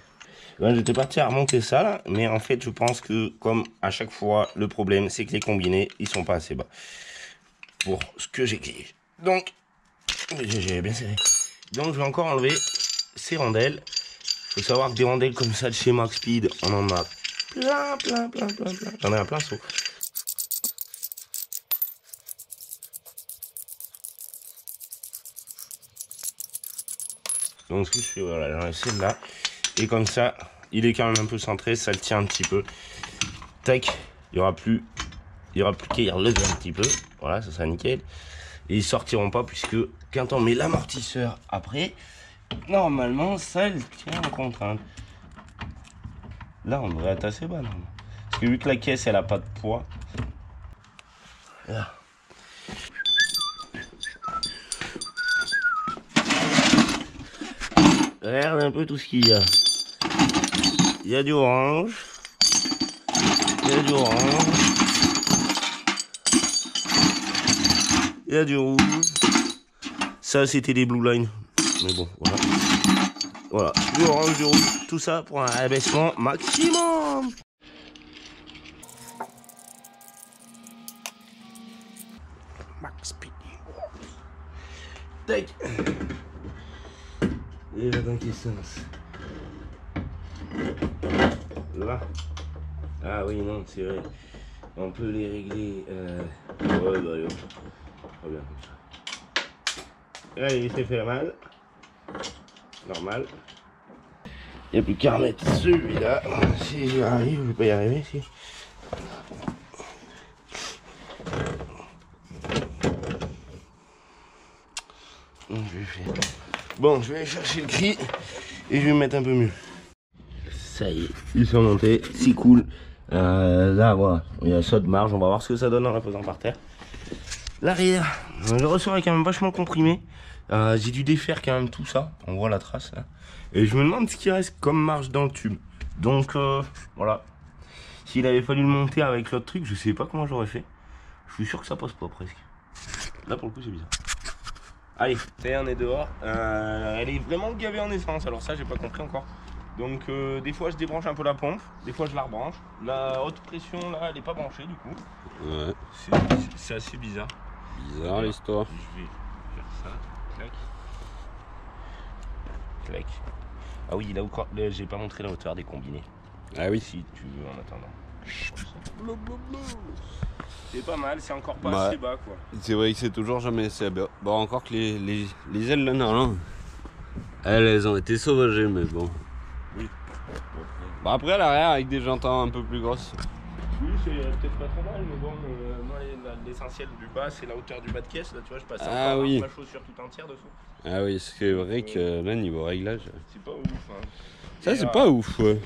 Speaker 1: Ben, j'étais parti à remonter ça là, mais en fait je pense que comme à chaque fois, le problème c'est que les combinés, ils sont pas assez bas. Pour ce que j'exige. Donc, j'ai bien serré. Donc, je vais encore enlever ces rondelles. Il faut savoir que des rondelles comme ça de chez Max Speed, on en a plein. J'en ai un plein saut. Donc, ce que je fais, voilà, j'enlève celle-là. Et comme ça, il est quand même un peu centré, ça le tient un petit peu. Tac, il n'y aura plus qu'à y relever un petit peu. Voilà, ça sera nickel. Et ils sortiront pas puisque quand on met l'amortisseur après, normalement ça il tient en contrainte. Là on devrait être assez bas normalement. Parce que vu que la caisse elle a pas de poids. Là. Regarde un peu tout ce qu'il y a. Il y a du orange. Il y a du orange. Il y a du rouge. Ça, c'était des blue line. Mais bon, voilà. Voilà, du orange, du rouge. Tout ça pour un abaissement maximum. Max Speed. Tac. Et la quintessence. Là. Ah oui, non, c'est vrai. On peut les régler. Ouais, bah, yo. Très bien comme ça. Là, il s'est fait mal. Normal. Il n'y a plus qu'à remettre celui-là. Si j'y arrive, je vais pas y arriver. Si. Bon, je vais aller chercher le cri et je vais me mettre un peu mieux. Ça y est, ils sont montés, c'est cool. Là, voilà, il y a ça de marge, on va voir ce que ça donne en la posant par terre. L'arrière, le ressort est quand même vachement comprimé. J'ai dû défaire quand même tout ça, on voit la trace là. Et je me demande ce qui reste comme marge dans le tube. Donc voilà. S'il avait fallu le monter avec l'autre truc, je sais pas comment j'aurais fait. Je suis sûr que ça passe pas presque. Là pour le coup c'est bizarre. Allez, ça y est, on est dehors. Elle est vraiment gavée en essence, alors ça j'ai pas compris encore. Donc des fois je débranche un peu la pompe, des fois je la rebranche. La haute pression là elle est pas branchée du coup.
Speaker 2: Ouais.
Speaker 1: C'est assez bizarre.
Speaker 2: Bizarre l'histoire.
Speaker 1: Je vais faire ça. Clac. Clac. Ah oui, là encore, j'ai pas montré la hauteur des combinés.
Speaker 2: Ah oui.
Speaker 1: Si tu veux en attendant. C'est pas mal, c'est encore pas
Speaker 2: Ouais.
Speaker 1: assez bas quoi.
Speaker 2: C'est vrai que c'est toujours jamais assez bas. Bon, encore que les ailes là, non. Elles ont été sauvagées, mais bon.
Speaker 1: Oui.
Speaker 2: Bon, après, à l'arrière, avec des jantes un peu plus grosses.
Speaker 1: Oui, c'est peut-être pas trop mal, mais bon, moi l'essentiel du bas, c'est la hauteur du bas de caisse. Là, tu vois, je passe encore ma chaussure tout entière dessous.
Speaker 2: Ah oui, c'est vrai que là, niveau réglage.
Speaker 1: C'est pas ouf. Hein.
Speaker 2: Ça, c'est pas ouf, ouais.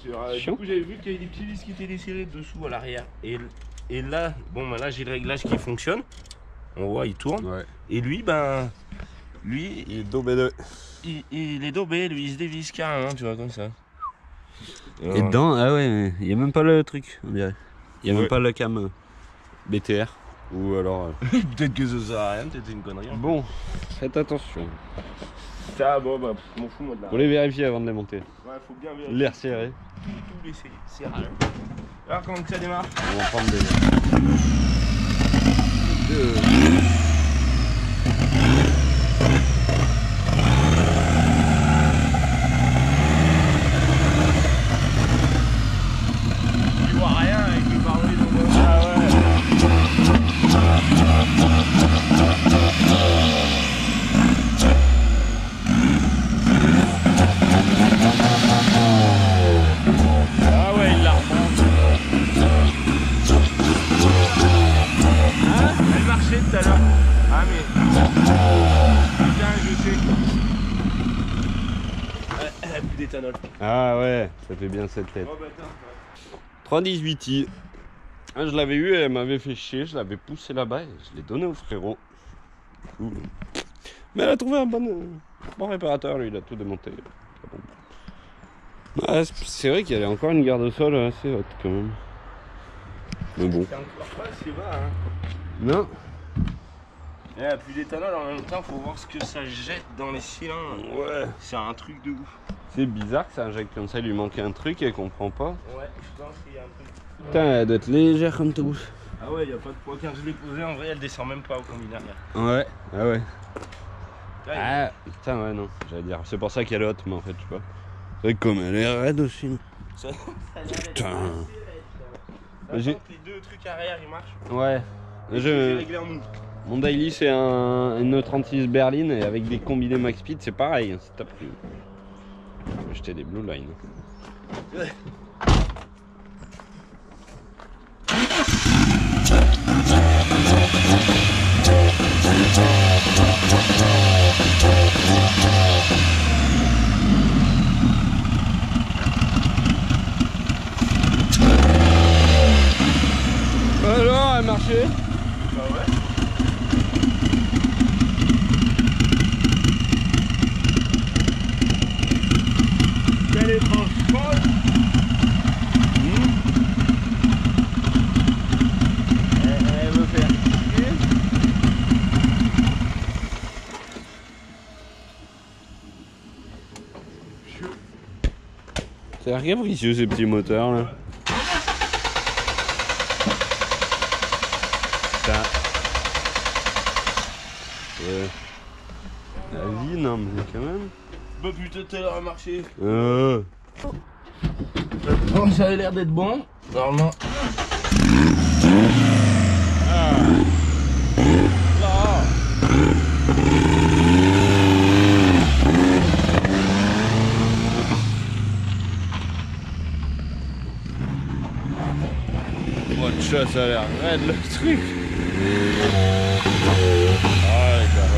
Speaker 1: Du coup, j'avais vu qu'il y avait des petits vis qui étaient desserrés dessous à l'arrière. Et là, bon, ben là, j'ai le réglage qui fonctionne. On voit, il tourne.
Speaker 2: Ouais.
Speaker 1: Et lui, ben. Lui.
Speaker 2: Il est daubé.
Speaker 1: Il est daubé, lui, il se dévisse carrément, tu vois, comme ça.
Speaker 2: Et dedans, ah ouais, il n'y a même pas le truc, on dirait. Il n'y a même pas la cam BTR. Ou alors.
Speaker 1: Peut-être que ça sert à rien, peut-être c'est une connerie.
Speaker 2: Bon, faites attention.
Speaker 1: Ça, bon, bah, m'en fous, moi de là.
Speaker 2: Faut les vérifier avant de les monter.
Speaker 1: Ouais, faut bien vérifier.
Speaker 2: L'air serré.
Speaker 1: Tout les serrages. Alors, comment que ça démarre?
Speaker 2: On va prendre des.
Speaker 1: Tu vois rien avec le parolier dans le... Ah ouais. Ah ouais, il l'a remonté. Hein? Elle marchait tout à l'heure. Ah mais... Putain, je sais. Elle a plus d'éthanol.
Speaker 2: Ah ouais, ça fait bien cette tête.
Speaker 1: Oh bah attends.
Speaker 2: 318i. Ah, je l'avais eu et elle m'avait fait chier, je l'avais poussé là-bas et je l'ai donné au frérot. Cool. Mais elle a trouvé un bon réparateur, lui, il a tout démonté. Ah, c'est vrai qu'il y avait encore une garde au sol assez haute quand même. Mais bon.
Speaker 1: C'est encore pas assez bas hein.
Speaker 2: Non.
Speaker 1: Elle a plus d'éthanol en même temps, faut voir ce que ça jette dans les cylindres.
Speaker 2: Ouais.
Speaker 1: C'est un truc de ouf.
Speaker 2: C'est bizarre que ça injecte comme ça, il lui manquait un truc et elle comprend pas.
Speaker 1: Ouais, je pense qu'il y a un truc.
Speaker 2: Putain, elle doit être légère comme tout.
Speaker 1: Ah ouais, il n'y a pas de poids. Quand je l'ai posé, en vrai, elle descend même pas au combiné arrière.
Speaker 2: Ouais, ah ouais.
Speaker 1: Là,
Speaker 2: Ah, putain, ouais, non, j'allais dire. C'est pour ça qu'elle est haute, mais en fait, je sais pas. C'est vrai que comme elle est raide aussi.
Speaker 1: ça a l'air d'être
Speaker 2: Putain.
Speaker 1: assez raide, ça.
Speaker 2: J'ai-
Speaker 1: Attends que les deux trucs arrière ils marchent.
Speaker 2: Ouais.
Speaker 1: J'ai réglé en mou.
Speaker 2: Mon daily, c'est une 36 berline et avec des combinés max speed, c'est pareil, hein, c'est top. Je vais acheter des blue line.
Speaker 1: Ouais.
Speaker 2: Alors, elle marchait?
Speaker 1: Bah ouais. Quelle étrange chose. Elle veut faire chier.
Speaker 2: Ça a l'air capricieux ces petits moteurs là. Putain. Ouais. La vie, non mais quand même.
Speaker 1: Bah putain, tout à l'heure a marché. Bon, ça avait l'air d'être bon. Normalement.
Speaker 2: Oh, tcha, ça a l'air raide le truc. Ah, les gars.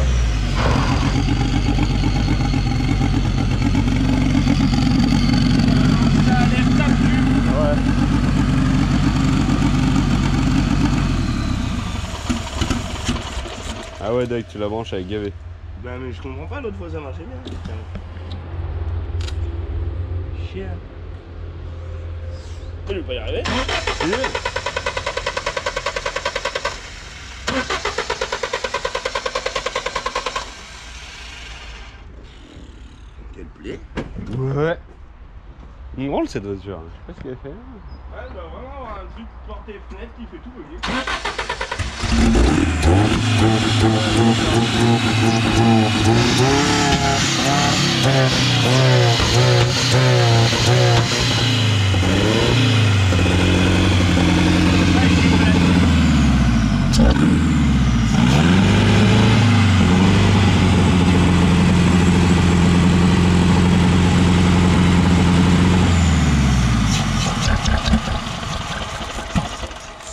Speaker 1: Ouais.
Speaker 2: Ah ouais, dès que tu la branches avec gavé.
Speaker 1: Ben mais je comprends pas, l'autre fois ça marchait bien. Chien. Je vais pas y arriver. Quelle plaie.
Speaker 2: Ouais. Une drôle cette voiture, je sais pas ce qu'elle fait.
Speaker 1: Ouais, elle doit vraiment avoir un truc porte et fenêtre qui fait tout bugger.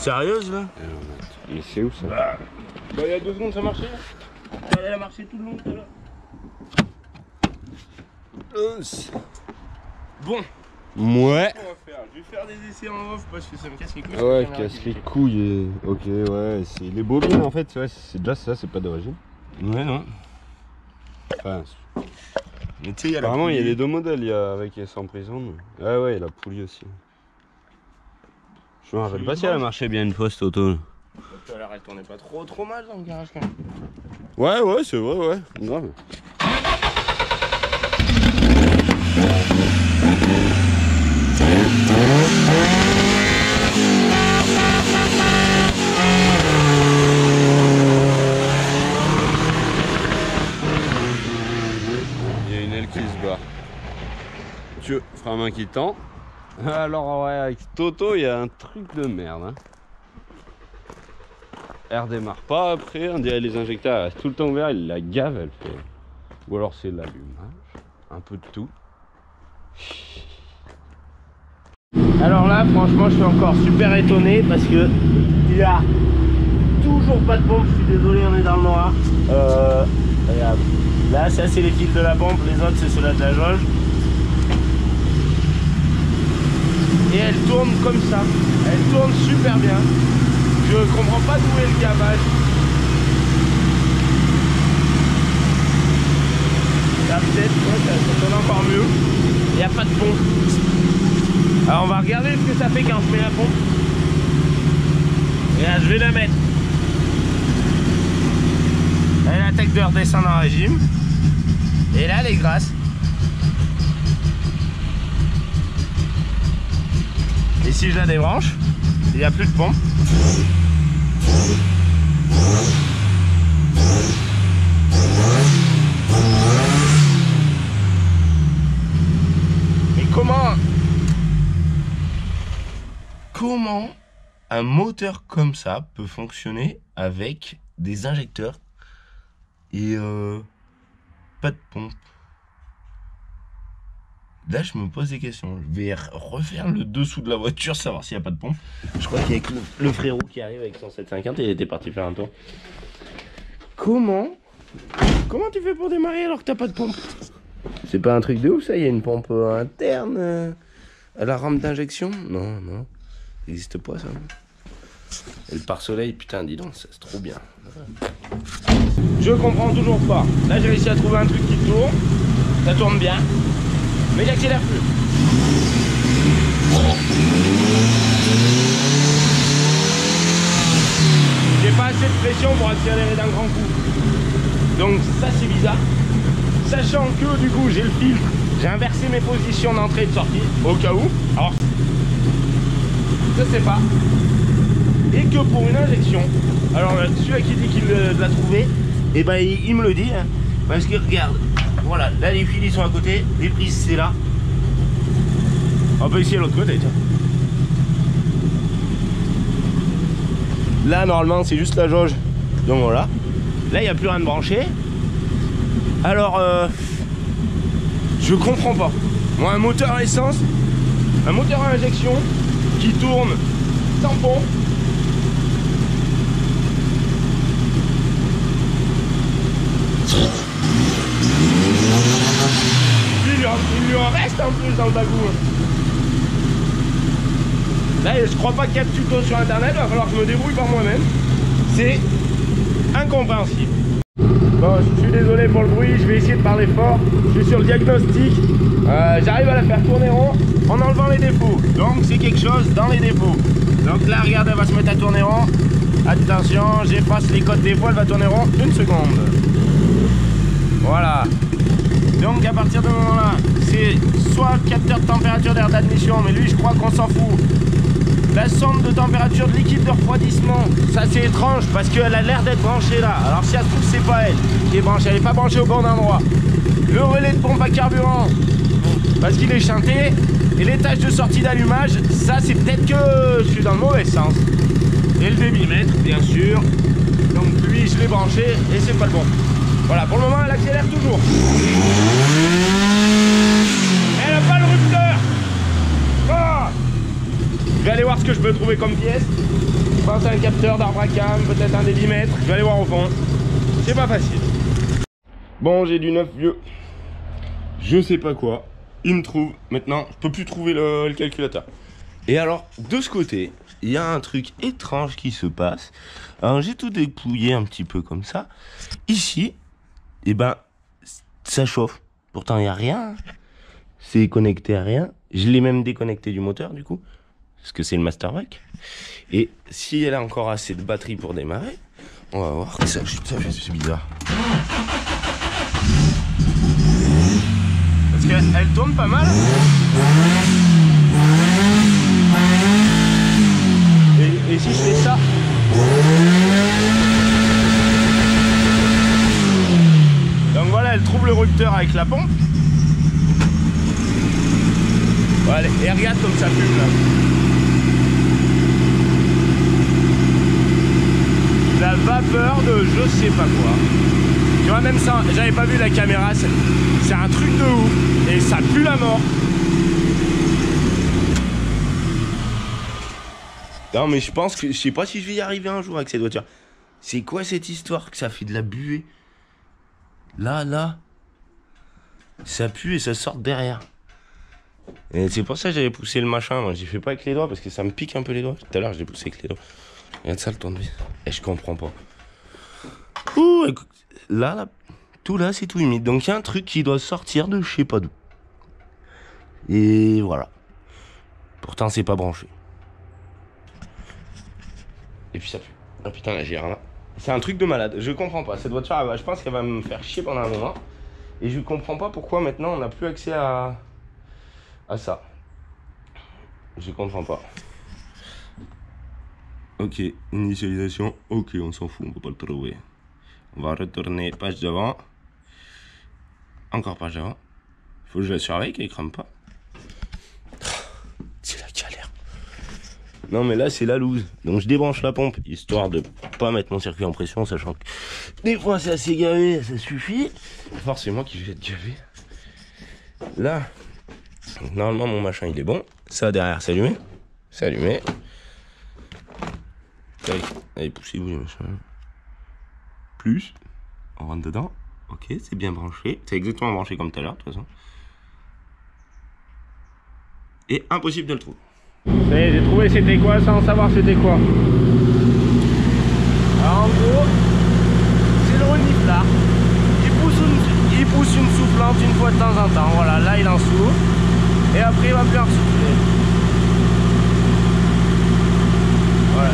Speaker 1: Sérieuse là?
Speaker 2: Mais c'est où ça?
Speaker 1: Bah il y a 2 secondes ça marchait là. Elle a marché tout le long tout à l'heure. Bon.
Speaker 2: Ouais.
Speaker 1: Je vais faire des essais en off parce que ça me casse les couilles.
Speaker 2: Ouais, casse les couilles. Ok, ouais, c'est les bobines en fait, ouais, c'est déjà ça, c'est pas d'origine.
Speaker 1: Ouais, non.
Speaker 2: Enfin,
Speaker 1: Mais tu sais, il y a
Speaker 2: apparemment, il y a les 2 modèles, il y a avec et sans prison. Ouais, ouais, il y a la poulie aussi. Je me rappelle pas si elle a marché bien une fois cette auto.
Speaker 1: Alors elle tournait pas trop mal dans le garage quand même.
Speaker 2: Ouais, ouais, c'est vrai, ouais, grave. Il y a une aile qui se bat. Dieu, frein main qui tend. Alors ouais, avec Toto, il y a un truc de merde. Hein. Elle redémarre pas après, on dirait les injecteurs restent tout le temps ouverts, il la gave, elle fait. Ou alors c'est l'allumage, un peu de tout.
Speaker 1: Alors là franchement je suis encore super étonné parce que il y a toujours pas de pompe, je suis désolé on est dans le noir. Regarde. Là ça c'est les fils de la pompe, les autres c'est ceux-là de la jauge. Et elle tourne comme ça, elle tourne super bien. Je comprends pas d'où est le gavage. Là peut-être, ouais, ça tourne encore mieux. Il n'y a pas de pompe. Alors on va regarder ce que ça fait quand je mets la pompe. Et là je vais la mettre. Elle attaque de redescendre en régime. Et là elle est grasse. Et si je la débranche, il n'y a plus de pompe. Mais comment un moteur comme ça peut fonctionner avec des injecteurs et pas de pompe? Là je me pose des questions. Je vais refaire le dessous de la voiture, savoir s'il n'y a pas de pompe. Je crois qu'il y a que le frérot qui arrive avec son 750 et il était parti faire un tour. Comment tu fais pour démarrer alors que t'as pas de pompe? C'est pas un truc de ouf ça? Il y a une pompe interne à la rampe d'injection? Non, non. Ça n'existe pas ça. Et le pare-soleil, putain dis donc, c'est trop bien. Je comprends toujours pas. Là j'ai réussi à trouver un truc qui tourne. Ça tourne bien. Mais il n'accélère plus. J'ai pas assez de pression pour accélérer d'un grand coup. Donc ça c'est bizarre. Sachant que du coup j'ai le filtre, j'ai inversé mes positions d'entrée et de sortie au cas où. Alors je sais pas. Et que pour une injection, alors celui qui dit qu'il l'a trouvé, et ben il me le dit, hein, parce que regarde. Voilà, là les fils ils sont à côté, les prises c'est là. On peut essayer l'autre côté, tiens. Là normalement c'est juste la jauge. Donc voilà. Là il n'y a plus rien de branché. Alors je comprends pas. Moi un moteur à essence, un moteur à injection qui tourne sans pompe. Il lui en reste un peu dans le bagou. Là, je crois pas qu'il y a de tuto sur internet, il va falloir que je me débrouille par moi-même. C'est incompréhensible. Bon, je suis désolé pour le bruit, je vais essayer de parler fort. Je suis sur le diagnostic. J'arrive à la faire tourner rond en enlevant les défauts. Donc c'est quelque chose dans les défauts. Donc là, regarde, elle va se mettre à tourner rond. Attention, j'efface les codes défauts, elle va tourner rond une seconde. Voilà. Donc à partir de ce moment-là, c'est soit capteur de température d'air d'admission, mais lui je crois qu'on s'en fout. La sonde de température de liquide de refroidissement, ça c'est étrange parce qu'elle a l'air d'être branchée là. Alors si ça se trouve c'est pas elle qui est branchée, elle n'est pas branchée au bon endroit. Le relais de pompe à carburant, parce qu'il est chanté. Et les tâches de sortie d'allumage, ça c'est peut-être que je suis dans le mauvais sens. Et le débitmètre bien sûr. Donc lui je l'ai branché et c'est pas le bon. Voilà, pour le moment elle accélère toujours. Elle n'a pas le rupteur. Oh, je vais aller voir ce que je peux trouver comme pièce. Je pense à un capteur d'arbre à cam, peut-être un débitmètre. Je vais aller voir au fond. C'est pas facile. Bon, j'ai du neuf vieux. Je sais pas quoi. Il me trouve. Maintenant, je peux plus trouver le calculateur. Et alors, de ce côté, il y a un truc étrange qui se passe. Alors, j'ai tout dépouillé un petit peu comme ça. Ici, et ben, ça chauffe. Pourtant, il n'y a rien. C'est connecté à rien. Je l'ai même déconnecté du moteur, du coup. Parce que c'est le Mastervac. Et si elle a encore assez de batterie pour démarrer, on va voir que ça c'est bizarre. Parce qu'elle tourne pas mal. Et si je fais ça, donc voilà, elle trouve le rupteur avec la pompe. Voilà, et regarde comme ça fume là. La vapeur de je sais pas quoi. Tu vois, même ça, j'avais pas vu la caméra, c'est un truc de ouf. Et ça pue la mort. Non mais je pense que, je sais pas si je vais y arriver un jour avec cette voiture. C'est quoi cette histoire que ça fait de la buée? Là. Ça pue et ça sort derrière. Et c'est pour ça que j'avais poussé le machin. Moi, j'ai fait pas avec les doigts parce que ça me pique un peu les doigts. Tout à l'heure, je l'ai poussé avec les doigts. Regarde ça, le tournevis. Et je comprends pas. Ouh, écoute, là, tout là, c'est tout humide. Donc il y a un truc qui doit sortir de je sais pas d'où. Et voilà. Pourtant, c'est pas branché. Et puis ça pue. Oh putain, la GR là. C'est un truc de malade. Je comprends pas. Cette voiture, je pense qu'elle va me faire chier pendant un moment. Et je comprends pas pourquoi maintenant on n'a plus accès à ça. Je comprends pas. Ok, initialisation. Ok, on s'en fout, on peut pas le trouver. On va retourner page d'avant. Encore page d'avant. Faut que je la surveille qu'elle crame pas. C'est la galère. Non mais là c'est la loose. Donc je débranche la pompe, histoire de pas mettre mon circuit en pression, sachant que des fois c'est assez gavé, ça suffit. Forcément qu'il va être gavé. Là, normalement mon machin il est bon. Ça derrière c'est allumé. C'est allumé. Allez, poussez-vous les machins. Plus. On rentre dedans. Ok, c'est bien branché. C'est exactement branché comme tout à l'heure, de toute façon. Et impossible de le trouver. Ça y est, j'ai trouvé c'était quoi sans savoir c'était quoi. Alors en gros, c'est le reniflard. Il pousse une soufflante une fois de temps en temps. Voilà, là il en souffle. Et après il va plus en souffler. Voilà.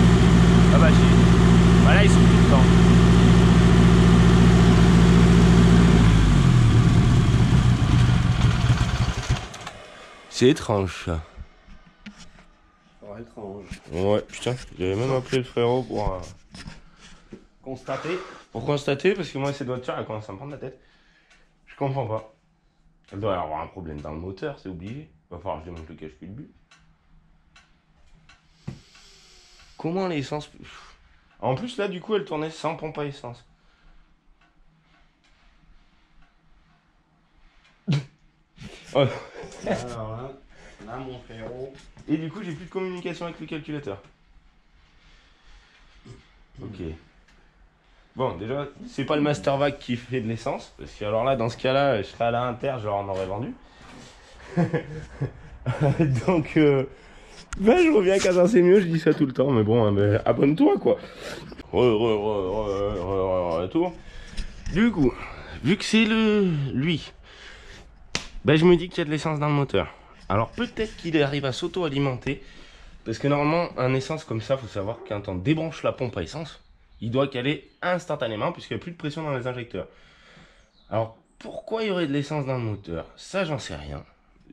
Speaker 1: Ah bah si. Voilà, il souffle tout le temps. C'est étrange ça.
Speaker 2: Oh, étrange.
Speaker 1: Ouais, putain, j'avais même appelé le frérot pour
Speaker 2: Constater.
Speaker 1: pour constater, parce que moi cette voiture elle commence à me prendre la tête. Je comprends pas. Elle doit y avoir un problème dans le moteur, c'est obligé. Va falloir que je démonte le cache-culbut. Comment l'essence... En plus là du coup elle tournait sans pompe à essence. Oh.
Speaker 2: Alors là, mon frérot.
Speaker 1: Et du coup j'ai plus de communication avec le calculateur. Ok. Bon déjà c'est pas le Mastervac qui fait de l'essence. Parce que alors là dans ce cas là je serais à la Inter, je leur en aurais vendu. Donc Ben, je reviens quand c'est mieux, je dis ça tout le temps, mais bon, ben, abonne-toi quoi. Retour. Du coup, vu que c'est lui, ben, je me dis qu'il y a de l'essence dans le moteur. Alors peut-être qu'il arrive à s'auto-alimenter, parce que normalement, un essence comme ça, faut savoir que quand on débranche la pompe à essence, il doit caler instantanément, puisqu'il n'y a plus de pression dans les injecteurs. Alors, pourquoi il y aurait de l'essence dans le moteur? Ça, j'en sais rien.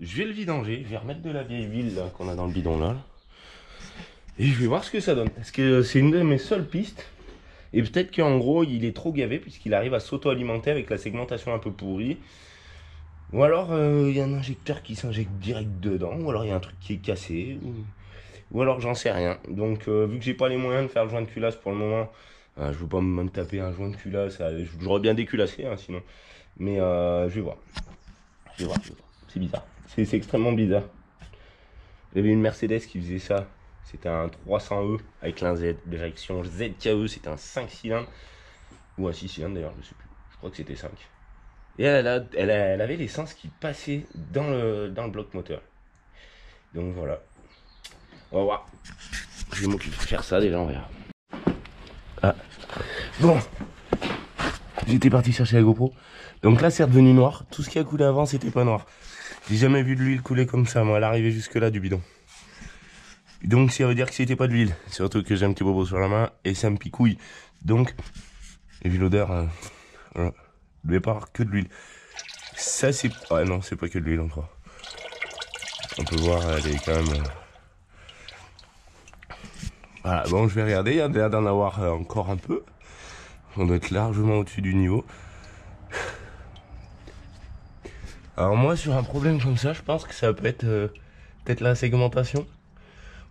Speaker 1: Je vais le vidanger, je vais remettre de la vieille huile qu'on a dans le bidon là. Et je vais voir ce que ça donne. Parce que c'est une de mes seules pistes. Et peut-être qu'en gros, il est trop gavé, puisqu'il arrive à s'auto-alimenter avec la segmentation un peu pourrie. Ou alors, il y a un injecteur qui s'injecte direct dedans. Ou alors, il y a un truc qui est cassé. Ou alors, j'en sais rien. Donc, vu que j'ai pas les moyens de faire le joint de culasse pour le moment, je veux pas me taper un joint de culasse. J'aurais bien déculassé, hein, sinon. Mais je vais voir. Je vais voir. C'est bizarre. C'est extrêmement bizarre. J'avais une Mercedes qui faisait ça. C'était un 300E avec l'injection ZKE. C'était un 5 cylindres. Ou un 6 cylindres d'ailleurs, je sais plus. Je crois que c'était 5. Et elle avait l'essence qui passait dans le bloc moteur. Donc voilà. On va voir. Je vais m'occuper de faire ça déjà, on verra. Ah. Bon. J'étais parti chercher la GoPro. Donc là c'est redevenu noir. Tout ce qui a coulé avant c'était pas noir. J'ai jamais vu de l'huile couler comme ça, moi, à l'arrivée jusque là du bidon. Donc ça veut dire que c'était pas de l'huile. Surtout que j'ai un petit bobo sur la main et ça me picouille. Donc, et vu l'odeur, voilà. Il devait pas avoir que de l'huile. Ça c'est... Ah non, c'est pas que de l'huile encore. On peut voir, elle est quand même... Voilà, bon je vais regarder, il y a l'air d'en avoir encore un peu. On doit être largement au-dessus du niveau. Alors moi sur un problème comme ça, je pense que ça peut être peut-être la segmentation.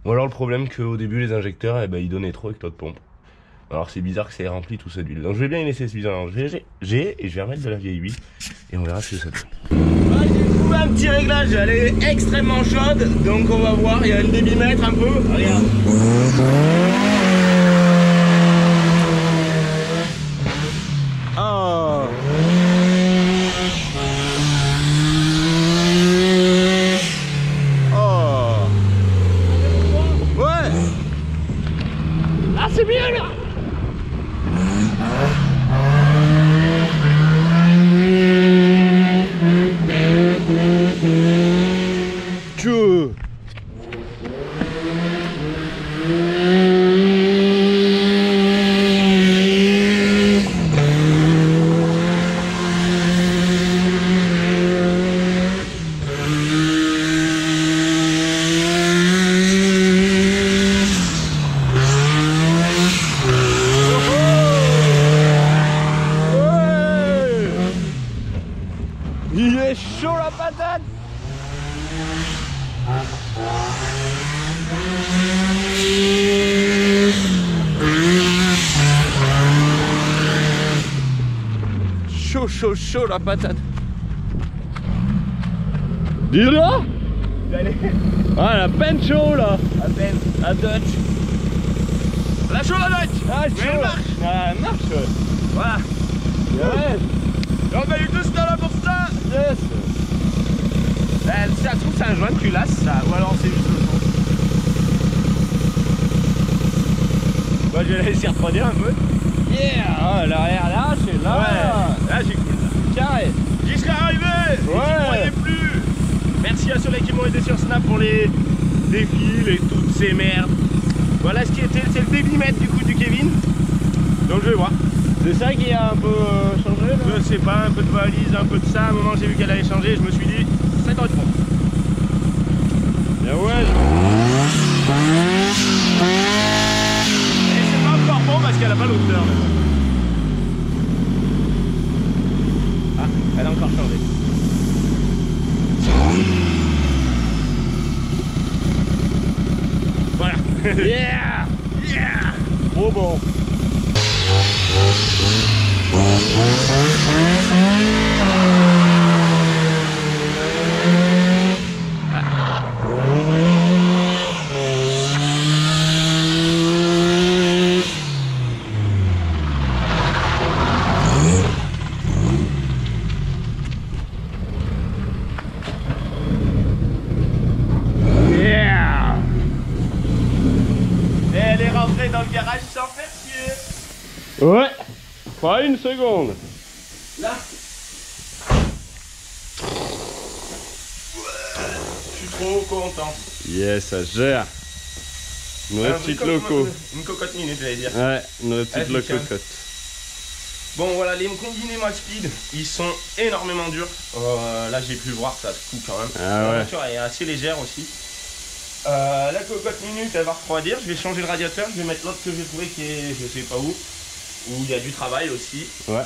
Speaker 1: Ou alors le problème qu'au début les injecteurs, eh ben, ils donnaient trop avec notre pompe. Alors c'est bizarre que ça ait rempli tout ça d'huile. Donc je vais bien laisser ce bidon. Et je vais remettre de la vieille huile. Et on verra ce que ça donne. Ouais, j'ai trouvé un petit réglage, elle est extrêmement chaude. Donc on va voir, il y a le débitmètre un peu. Regarde.
Speaker 2: Oh. Oh. Ouais. Là c'est bien là. Tchou. Il est chaud la patate. Chaud la patate. Dis-le. Ah la peine chaud là.
Speaker 1: La Dutch. La chaud la Dutch.
Speaker 2: Ah chaud.
Speaker 1: Elle marche.
Speaker 2: Ah elle marche.
Speaker 1: Voilà.
Speaker 2: Ouais.
Speaker 1: On a eu $2 pour ça.
Speaker 2: Yes.
Speaker 1: Ça se trouve c'est un joint de culasse ça. Ou alors c'est juste le son. Bon, je vais la laisser refroidir un peu.
Speaker 2: Yeah. Ah, l'arrière là, c'est là.
Speaker 1: Ouais. Là j'ai cool.
Speaker 2: Carré.
Speaker 1: J'y serais arrivé.
Speaker 2: Ouais.
Speaker 1: Et j'y croyais plus. Merci à ceux-là qui m'ont aidé sur Snap pour les défis et toutes ces merdes. Voilà ce qui était, c'est le débitmètre du coup du Kevin. Donc je vais voir.
Speaker 2: C'est ça qui a un peu changé là.
Speaker 1: Je sais pas, un peu de valise, un peu de ça. À un moment j'ai vu qu'elle allait changer, je me suis dit ça correspond.
Speaker 2: Bien ouais.
Speaker 1: Et c'est pas encore bon parce qu'elle a pas l'odeur. Ah, elle a encore changé. Voilà.
Speaker 2: Yeah.
Speaker 1: Yeah.
Speaker 2: Trop bon.
Speaker 1: Yeah. aller rentrer dans le garage sans faire chier.
Speaker 2: Ouais, pas une seconde.
Speaker 1: Là. Je suis trop content.
Speaker 2: Yes, ça gère. Une vraie petite loco.
Speaker 1: Une cocotte minute, j'allais dire.
Speaker 2: Ouais, une vraie petite
Speaker 1: Allez,
Speaker 2: lococotte.
Speaker 1: Bon voilà, les combinés Max Speed, ils sont énormément durs. Là j'ai pu le voir, ça se coupe quand même.
Speaker 2: Ah ouais.
Speaker 1: La voiture elle est assez légère aussi. La cocotte minute elle va refroidir, je vais changer le radiateur, je vais mettre l'autre que j'ai trouvé qui est je sais pas où il y a du travail aussi.
Speaker 2: Ouais.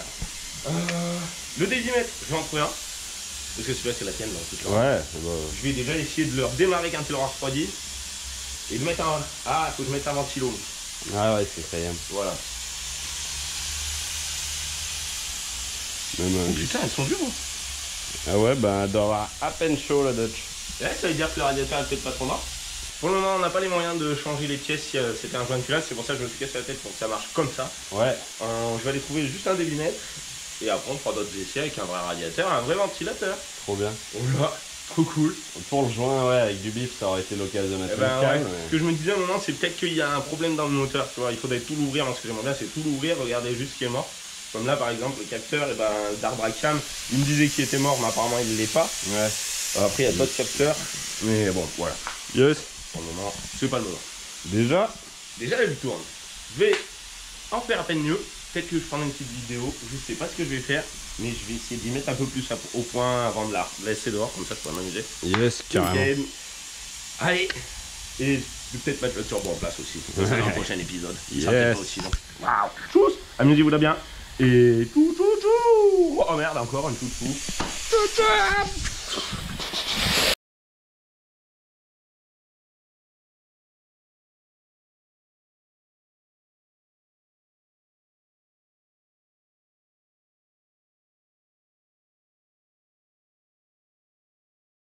Speaker 1: Le désimètre, je vais en trouver un. Parce que celui-là c'est la tienne là.
Speaker 2: Ouais. Bah...
Speaker 1: Je vais déjà essayer de le redémarrer quand il aura refroidi. Et de mettre un... Ah, faut que je mette un ventilo.
Speaker 2: Ah ouais, c'est incroyable.
Speaker 1: Voilà.
Speaker 2: Non,
Speaker 1: Oh, putain, elles sont dures. Hein.
Speaker 2: Ah ouais, bah elle doit avoir à peine chaud la Dutch.
Speaker 1: Ouais, ça veut dire que le radiateur est peut-être pas trop mort. Pour le moment, on n'a pas les moyens de changer les pièces si c'était un joint de culasse. C'est pour ça que je me suis cassé la tête pour que ça marche comme ça.
Speaker 2: Ouais.
Speaker 1: Je vais aller trouver juste un délimètre. Et après, on fera d'autres essais avec un vrai radiateur, un vrai ventilateur.
Speaker 2: Trop bien.
Speaker 1: Voilà, trop cool.
Speaker 2: Pour le joint, ouais, avec du bif, ça aurait été l'occasion de mettre
Speaker 1: Eh ben,
Speaker 2: le câble.
Speaker 1: ouais.
Speaker 2: Mais...
Speaker 1: Ce que je me disais à un moment, c'est peut-être qu'il y a un problème dans le moteur. Tu vois, il faudrait tout l'ouvrir. Moi, ce que j'aimerais bien, c'est tout l'ouvrir, regarder juste ce qui est mort. Comme là, par exemple, le capteur d'arbre à cam, il me disait qu'il était mort, mais apparemment, il ne l'est pas.
Speaker 2: Ouais.
Speaker 1: Après, il y a d'autres capteurs. Mais bon, voilà.
Speaker 2: Yes.
Speaker 1: Pour le moment, c'est pas le moment.
Speaker 2: Déjà.
Speaker 1: Déjà, elle tourne. Je vais en faire à peine mieux. Peut-être que je prendrai une petite vidéo. Je sais pas ce que je vais faire. Mais je vais essayer d'y mettre un peu plus au point avant de la laisser dehors. Comme ça, je pourrais m'amuser.
Speaker 2: Yes, carrément.
Speaker 1: Okay. Allez. Et je vais peut-être mettre le turbo en place aussi. Dans le prochain épisode.
Speaker 2: Yes.
Speaker 1: Aussi, waouh. Tchuss. Amusez-vous là bien. Et tout. Oh merde, encore un tout.